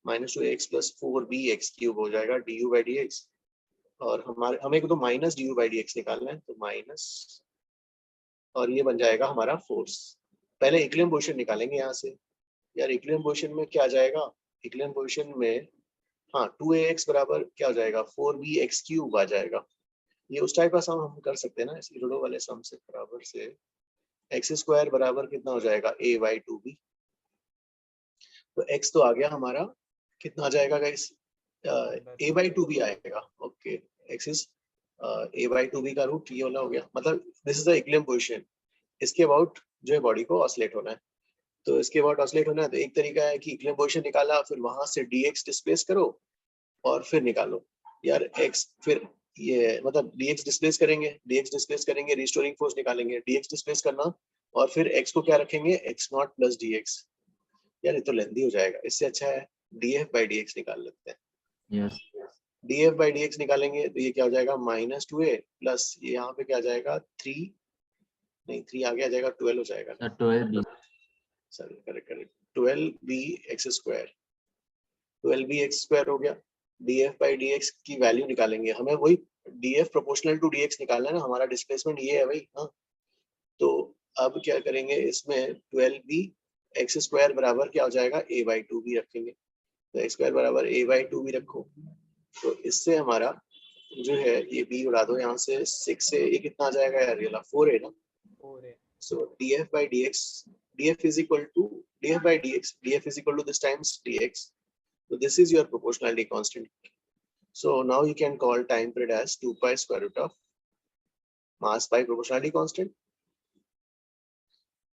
minus 2x plus 4bx cube हो जाएगा du by dx। और हमें को तो माइनस du by dx निकालना है, तो माइनस, और ये बन जाएगा हमारा फोर्स। पहले इक्विलिब्रियम पोजीशन निकालेंगे यहाँ से यार। इक्विलिब्रियम पोजीशन में क्या आ जाएगा? इक्विलिब्रियम पोजीशन में हाँ 2ax बराबर क्या हो जाएगा? 4bx क्यूब आ जाएगा। ये उस टाइप का सम हम कर सकते हैं ना, इस रोडो वाले सम से बराबर से x स्क्वायर बराबर कितना हो जाएगा? a by 2b। तो x तो आ गया हमारा, कितना आ जाएगा गाइस? a by 2b आएगा। Okay, x is a by 2b का रूट ये वाला हो गया, मतलब this is the equilibrium position. इसके अबाउट जो है बॉडी को ऑसिलेट होना है, तो इसके अबाउट ऑसिलेट होना है तो एक तरीका है कि इक्विलिब्रियम पोजीशन निकाला, फिर वहां से dx डिस्प्लेस करो और फिर निकालो यार x। फिर ये मतलब dx डिस्प्लेस करेंगे, रिस्टोरिंग फोर्स निकालेंगे, dx डिस्प्लेस करना और फिर x को क्या रखेंगे? x not plus dx। यार ये तो लेंदी हो जाएगा, इससे अच्छा है df by dx निकाल लेते हैं। df by dx निकालेंगे तो ये क्या हो जाएगा? माइनस 2a प्लस ये यहाँ पे क्या आ जाएगा? 3 नहीं 3 आगे आ जाएगा 12 हो जाएगा। 12b, sorry correct 12b x square, 12b x square हो गया। df by dx की वैल्यू निकालेंगे, हमें वही df प्रोपोर्शनल टू dx निकालना है ना, हमारा डिस्प्लेसमेंट ये है भाई। हाँ, तो अब क्या करेंगे इसमें? 12b x स्क्वायर बराबर क्या हो जाएगा? a by 2b रखेंगे, तो x स्क्वायर बराबर a by 2b रखो। तो इससे हमारा जो है ये b उड़ा दो यहाँ से, 6 से ये कितना आ जाएगा यार? ये 4 है ना। So df by dx, df is equal to df by dx, df is equal to this times dx. So this is your proportionality constant. So now you can call time period as 2 pi square root of mass by proportionality constant.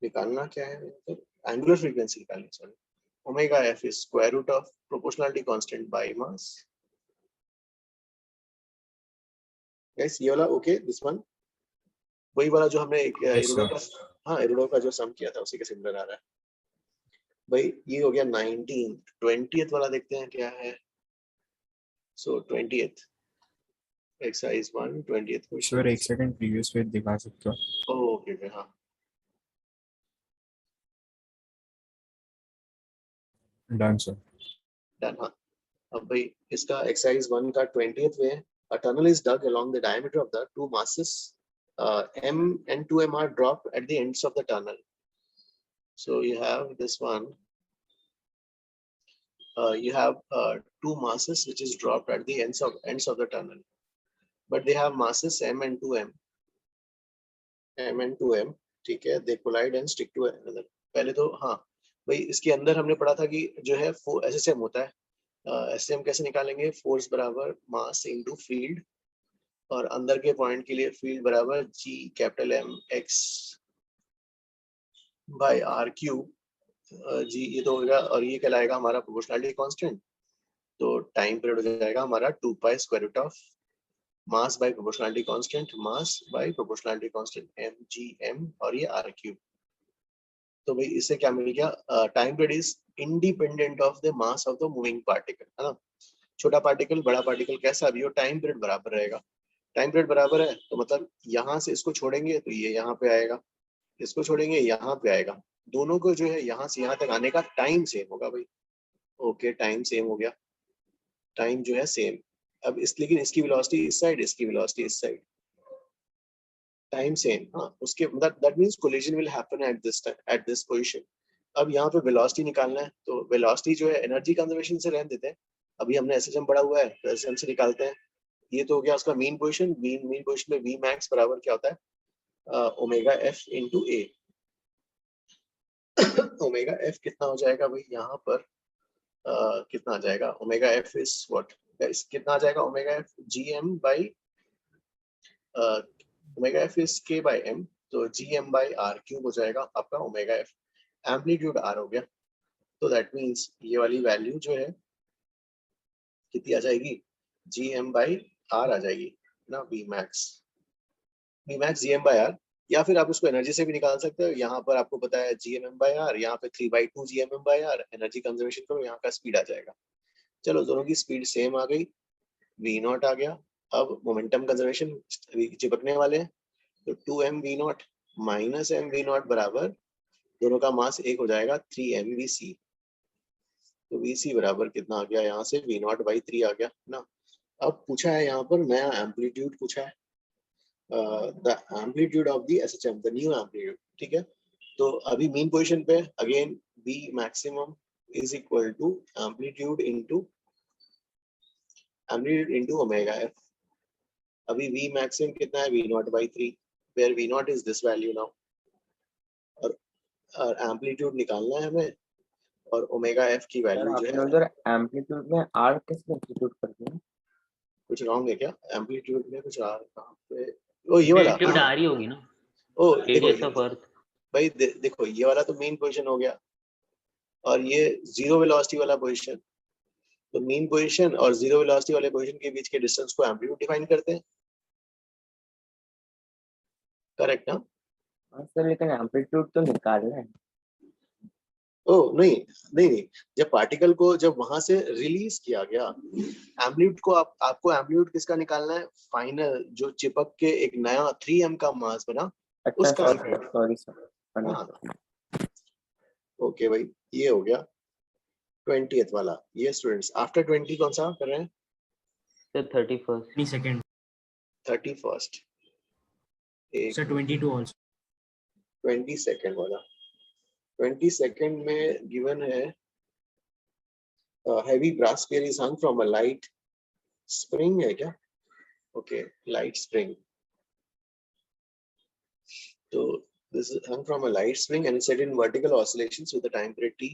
निकालना क्या है? Angular frequency निकालनी, sorry. Omega f is square root of proportionality constant by mass. Guys, ये वाला okay, this one वही वाला जो हमने एक एरोडो का, हाँ एरोडो का जो सम किया था उसी के सिमिलर आ रहा है भाई। ये हो गया 19। 20th वाला देखते हैं क्या है। सो 20th exercise 1 20th question. Sir एक सेकंड प्रीवियस पेज दिखा सकते हो? ओके ओके हाँ डन सर। डन। हाँ, अब भाई इसका एक्सरसाइज 1 का 20th में a tunnel is dug along the diameter of the two masses m and 2m are dropped at the ends of the tunnel. So you have this one, you have two masses which is dropped at the ends of the tunnel, but they have masses m and 2m, ठीक है। they collide and stick to another. पहले तो हाँ भाई इसके अंदर हमने पढ़ा था कि जो है SSM होता है। SSM कैसे निकालेंगे? फोर्स बराबर मास इनटू फील्ड, और अंदर के पॉइंट के लिए फील्ड बराबर G capital M X by R cube G, ये तो होगा, और ये कहलाएगा हमारा प्रोपोर्शनलिटी कांस्टेंट। तो टाइम पीरियड हो जाएगा हमारा 2 pi square root of mass by proportionality constant, mass by proportionality constant mgm और ये R क्यूब। तो भाई इससे क्या मिल गया? Time period is independent of the mass of the moving particle, है ना। छोटा पार्टिकल बड़ा पार्टिकल कैसा भी हो, टाइम पीरियड बराबर रहेगा। टाइम पीरियड बराबर है तो मतलब यहाँ से इसको छोड़ेंगे तो ये यहाँ पे आएगा, इसको छोड़ेंगे यहाँ पे आएगा, दोनों को जो है यहाँ से यहाँ तक आने का टाइम सेम होगा भाई। ओके, टाइम सेम हो गया, टाइम जो है सेम। अब लेकिन इसकी वेलोसिटी इस साइड, इसकी वेलोसिटी इस साइड, टाइम सेम। हाँ, उसके मतलब that means collision will happen at this position. अब यहाँ पे वेलोसिटी निकालना है, तो वेलोसिटी जो है एनर्जी कंजर्वेशन से रहने देते हैं। अभी हमने एसएचएम पढ़ा हुआ है तो एसएचएम से निकालते हैं। ये तो हो गया उसका मीन पोजीशन। मीन पोजीशन में वी मैक्स बराबर क्या होता है? Omega F into A. Omega F कितना हो जाएगा भाई यहाँ पर, कितना आ जाएगा omega F is what guys, कितना आ जाएगा omega F G M by, omega F is K by M, तो G M by R cube हो जाएगा आपका ओमेगा एफ, एम्पलीट्यूड आर हो गया, तो दैट मीन्स ये वाली वैल्यू जो है कितनी आ जाएगी, जी एम बाई आर आ जाएगी ना, v max G M by R, या फिर आप उसको एनर्जी से भी निकाल सकते हो, यहाँ पर आपको पता है G M M by R, यहाँ पे 3/2 G M M by R, energy conservation करो, यहाँ का स्पीड आ जाएगा। चलो दोनों की स्पीड सेम आ गई, वी नॉट आ गया, अब मोमेंटम कंजर्वेशन चिपकने वाले हैं, तो 2m v not minus m v not बराबर, दोनों का मास एक हो जाएगा 3m vc, तो vc बराबर कितना आ गया यहाँ से, v नॉट बाई 3 आ गया ना। अब पूछा है यहाँ पर नया एम्पलीट्यूड पूछा है, the amplitude of the SHM, the new amplitude, ठीक है। तो अभी मीन पोजीशन पे again v maximum is equal to amplitude into omega F, अभी v मैक्सिमम कितना है, v not by 3, where v not is this value now, और amplitude निकालना है हमें, और ओमेगा एफ की वैल्यू जो है, उधर एम्पलीट्यूड में r कैसे सब्स्टिट्यूट करते हैं? कुछ रॉन्ग है क्या एम्पलीट्यूड में, कुछ r कहाँ पे, ओ ये वाला एम्पलीट्यूड आ रही होगी ना, ओ रेडियस ऑफ अर्थ भाई देखो ये वाला तो मेन पोजीशन हो गया, और ये जीरो वेलोसिटी वाला पोजीशन, तो मेन पोजीशन और जीरो वेलोसिटी वाले पोजीशन के बीच के डिस्टेंस को एम्पलीट्यूड डिफाइन करते हैं, करेक्ट ना? हाँ सर, लेकिन एम्पलीट्यूड तो निकालना है। ओ नहीं, जब पार्टिकल को जब वहां से रिलीज किया गया, एम्पलीट्यूड को आपको एम्पलीट्यूड किसका निकालना है, फाइनल जो चिपक के एक नया 3m का मास बना, अच्छा उसका। सॉरी सर, ओके भाई, ये हो गया 20th वाला। ये स्टूडेंट्स आफ्टर 20 कौन सा कर रहे हैं? Sir 31st second 31st, sir 22 also 22nd वाला। 22nd में गिवन है heavy brass sphere is hung from a light spring है क्या? ओके, light spring, तो this is hung from a light spring and it's set in vertical oscillations with a time period t.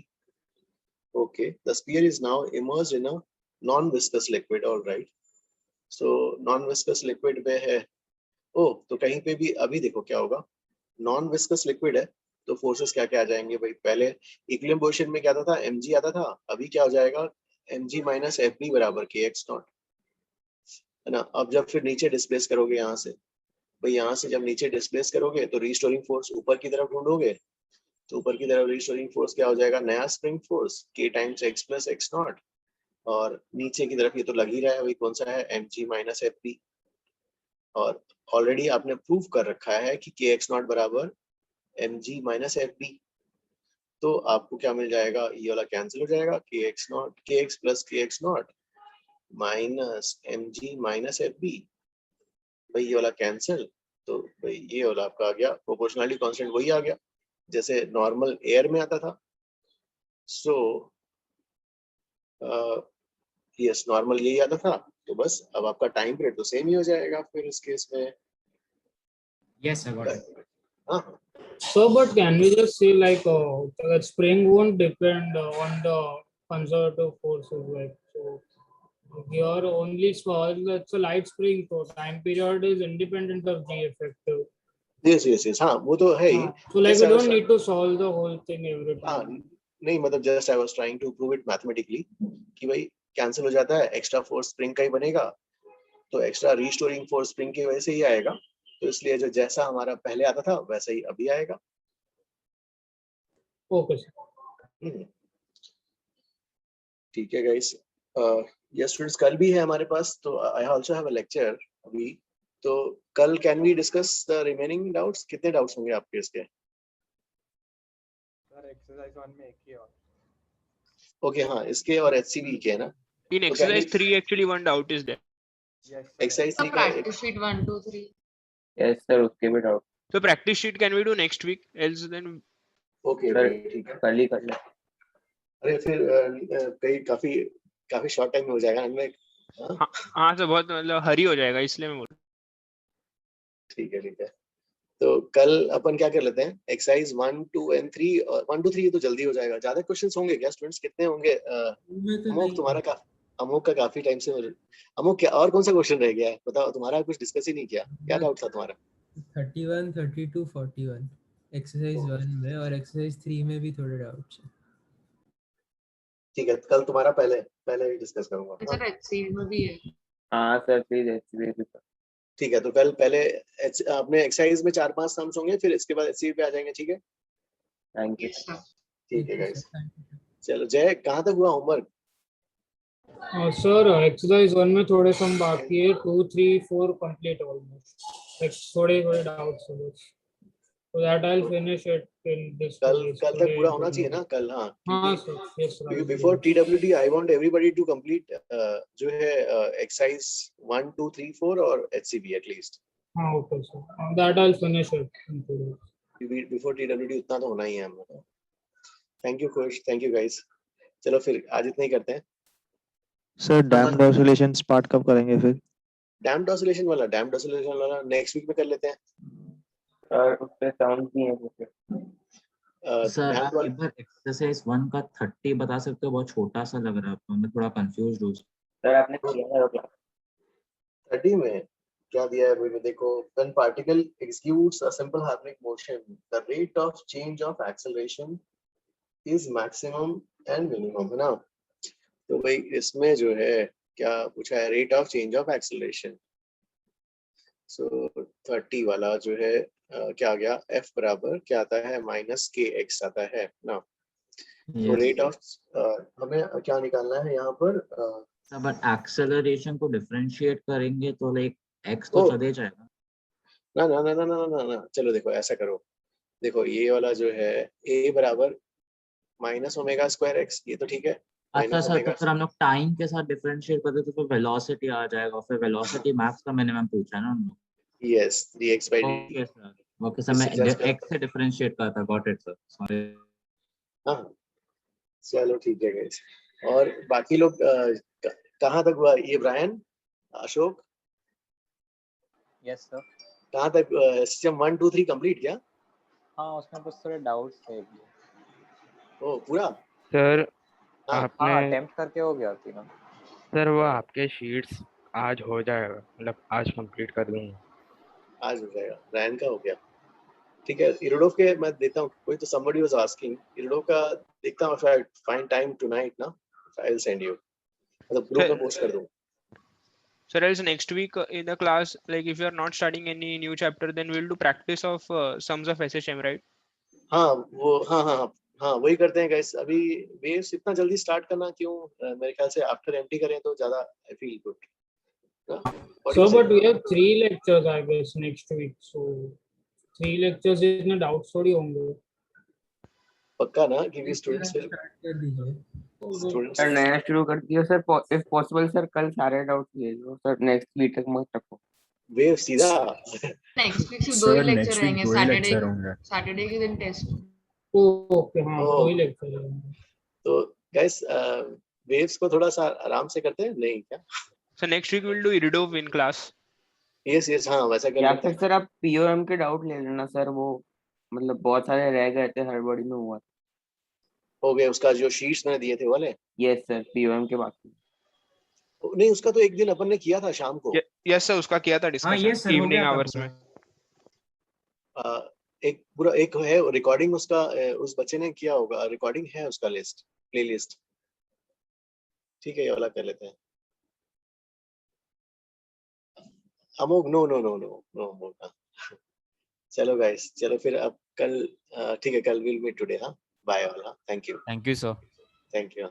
Okay, the sphere is now immersed in a non-viscous liquid. All right, so non-viscous liquid में है, ओ तो कहीं पे भी अभी देखो क्या होगा, non-viscous liquid है तो फोर्सेस क्या क्या आ जाएंगे भाई, पहले इक्विलिब्रियम पोजीशन में क्या आता था, mg आता था, अभी क्या हो जाएगा, mg माइनस fb बराबर kx नॉट, है ना। अब जब फिर नीचे डिस्प्लेस करोगे यहाँ से, भाई यहाँ से जब नीचे डिस्प्लेस करोगे तो रिस्टोरिंग फोर्स ऊपर की तरफ ढूंढोगे, तो ऊपर की तरफ रिस्टोरिंग फोर्स क्या हो जाएगा, नया spring force k times x plus x not, और नीचे की तरफ ये तो लग ही रहा है भाई, कौन सा है, mg माइनस fb, और ऑलरेडी आपने प्रूव कर रखा है कि kx नॉट बराबर mg माइनस fb, तो आपको क्या मिल जाएगा, ये वाला कैंसिल हो जाएगा, kx not kx plus kx not minus mg minus fb, भाई ये वाला कैंसिल, तो भाई ये वाला आपका आ गया, प्रोपोर्शनलिटी कांस्टेंट वही आ गया जैसे नॉर्मल एयर में आता था, सो यस नॉर्मल यही आता था, तो बस अब आपका टाइम पीरियड तो सेम ही हो जाएगा फिर इस केस में। yes I got it. हाँ So, but can we just say like that spring won't depend on the conservative forces, like so here only small, it's a light spring, so time period is independent of G effective. yes हाँ वो तो है ही, So like Yes, we I was don't need to solve the whole thing every हाँ time. नहीं मतलब just I was trying to prove it mathematically कि भाई कैंसिल हो जाता है, एक्स्ट्रा फोर्स स्प्रिंग का ही बनेगा, तो एक्स्ट्रा रीस्टोरिंग फोर्स स्प्रिंग की वजह से ही आएगा, तो इसलिए जो जैसा हमारा पहले आता था वैसा ही अभी आएगा। Okay sir. ठीक है गाइस, ये स्टूडेंट्स कल भी है हमारे पास, तो I also have a lecture अभी, तो कल can we discuss the remaining doubts, कितने डाउट्स होंगे आपके इसके? सर एक्सरसाइज 1 में एक ही और ओके हाँ, इसके और HCV के है ना, In exercise 3 actually one doubt is there. Exercise So 3 का practice sheet 1, 2, 3. यस सर, उसके भी doubt. So practice sheet can we do next week? Else then okay sir ठीक है। कल ही कर ले। अरे फिर कई काफी शॉर्ट टाइम में हो जाएगा हमें। हाँ तो बहुत मतलब हरी हो जाएगा, इसलिए मैं बोल ठीक है तो कल अपन क्या कर लेते हैं, एक्सरसाइज 1 2 and 3 और 1 2 3 तो जल्दी हो जाएगा। ज्यादा क्वेश्चंस होंगे क्या स्टूडेंट्स, कितने होंगे? अमोक तुम्हारा का अमोक का काफी टाइम से अमोक क्या और कौन सा क्वेश्चन रह गया है बताओ, तुम्हारा कुछ डिस्कस ही नहीं किया, क्या डाउट था तुम्हारा? 31 32 41 एक्सरसाइज 1 में और एक्सरसाइज 3 में भी थोड़े डाउट्स हैं। ठीक है, कल तुम्हारा पहले पहले डिस्कस करूंगा। सर HCF में भी है। हाँ सर प्लीज HCF भी सर। ठीक है, तो कल पहले अपने एक्सरसाइज में 4-5 सम्स होंगे, फिर इसके बाद HCF पे आ जाएंगे। ठीक है, थैंक यू। ठीक है गाइस। चलो जय, कहाँ तक हुआ होमवर्क? सर एक्सरसाइज 1 में थोड़े सम बाकी है, 2 3 4 कंप्लीट ऑलमोस्ट, थोड़े थोड़े डाउट्स हैं बस, so that I'll finish it in this कल days, कल तक today पूरा and होना चाहिए ना tomorrow. कल? हाँ, हाँ सर, yes sir, क्योंकि I'll do before it. TWD I want everybody to complete जो है एक्सरसाइज 1 2 3 4 और HCB एटलीस्ट। हाँ okay sir, that I'll finish it in 2 days. Before TWD उतना तो होना ही है हम लोग। Thank you coach, thank you guys. चलो फिर आज इतना ही करते हैं। सर डैम्ड ऑसिलेशंस पार्ट कब करेंगे फिर? डैम्ड ऑसिलेशन वाला नेक्स्ट वीक में कर लेते हैं। और उस पे साउंड भी है मुझे। सर आप एक बार एक्सरसाइज 1 का 30 बता सकते हो? बहुत छोटा सा लग रहा है, तो मैं थोड़ा कंफ्यूज हूँ। सर आपने किया है क्लास 30 में क्या दिया है भाई? देखो, when particle executes a simple harmonic motion, the rate of change of acceleration is maximum and minimum, है ना? तो भाई इसमें जो है क्या पूछा है, rate of change of acceleration. So 30 वाला जो है क्या आ गया, F बराबर क्या आता है, -kx आता है ना। तो रेट ऑफ हमें क्या निकालना है यहाँ पर? बट एक्सेलरेशन को डिफरेंशिएट करेंगे तो लाइक x तो चले जाएगा ना ना ना ना ना ना ना। चलो देखो ऐसा करो, देखो ये वाला जो है a बराबर -ω²x, ये तो ठीक है। अच्छा सर, तो फिर हम लोग टाइम के साथ डिफरेंशिएट करते तो फिर वेलोसिटी आ जाएगा, फिर वेलोसिटी मैक्स का मिनिमम पूछा है ना उन्होंने। Yes, dx/dt। ओके सर, मैं x से डिफरेंशिएट करता, गॉट इट सर, सॉरी। हाँ चलो ठीक है गाइस। और बाकी लोग कहाँ तक हुआ? ये ब्रायन, अशोक, यस सर। कहाँ तक सिस्टम 1 2 3 कंप्लीट किया? हाँ उसमें कुछ थोड़े डाउट्स थे। ओ पूरा सर हाँ आपने अटेम्प्ट करके हो गया थी ना सर, वो आपके शीट्स आज हो जाएगा, मतलब आज कंप्लीट कर दूंगा। आज हो जाएगा। ब्रायन का हो गया, ठीक है। इरोडोव के मैं देता हूँ, कोई तो somebody was asking, इरोडोव का देखता हूँ, if I find time tonight ना, I'll send you, मतलब ग्रुप में पोस्ट कर दूँ। Sir, else next week in the class, like if you are not studying any new chapter, then we'll do practice of sums of SHM, right? हाँ वो हाँ वही करते हैं गाइस। अभी वेव्स इतना जल्दी स्टार्ट करना क्यों? मेरे ख्याल से आफ्टर एमटी करें तो ज्यादा I feel good. So but we have 3 lectures I guess next week, so 3 lectures इतने डाउट्स थोड़ी होंगे। पक्का ना, क्योंकि स्टूडेंट्स फिर सर नया शुरू कर दिया सर, इफ पॉसिबल सर कल सारे डाउट्स ले लो सर, नेक्स्ट वीक तक मत रखो। वेव सीधा नेक्स्ट वीक सिर्फ 2 ही लेक्चर रहेंगे, सैटरडे के दिन टेस्ट। ओके हाँ 2 ही लेक्चर रहेंगे। तो गाइस वेव्स को थोड़ा सा आराम से करते हैं नहीं क्या? So next week we'll do Iridov in class. Yes हाँ वैसा कर या लेते फिर हैं। सर आप पीओएम के डाउट ले लेना सर, वो मतलब बहुत सारे रह गए थे, हड़बड़ी में हुआ। हो गए उसका जो शीट्स मैंने दिए थे वाले? यस सर, पीओएम के बाकी नहीं, उसका तो एक दिन अपन ने किया था शाम को। यस सर, उसका किया था डिस्कशन इवनिंग आवर्स में। एक पूरा एक है रिकॉर्डिंग उसका, उस बच्चे ने किया होगा, रिकॉर्डिंग है उसका, लिस्ट प्लेलिस्ट। ठीक है ये वाला कर लेते हैं। अमोग no no no no no. चलो गाइस, चलो फिर अब कल ठीक है, कल विल मीट टुडे। हाँ बाय ऑल। हाँ thank you sir. Thank you.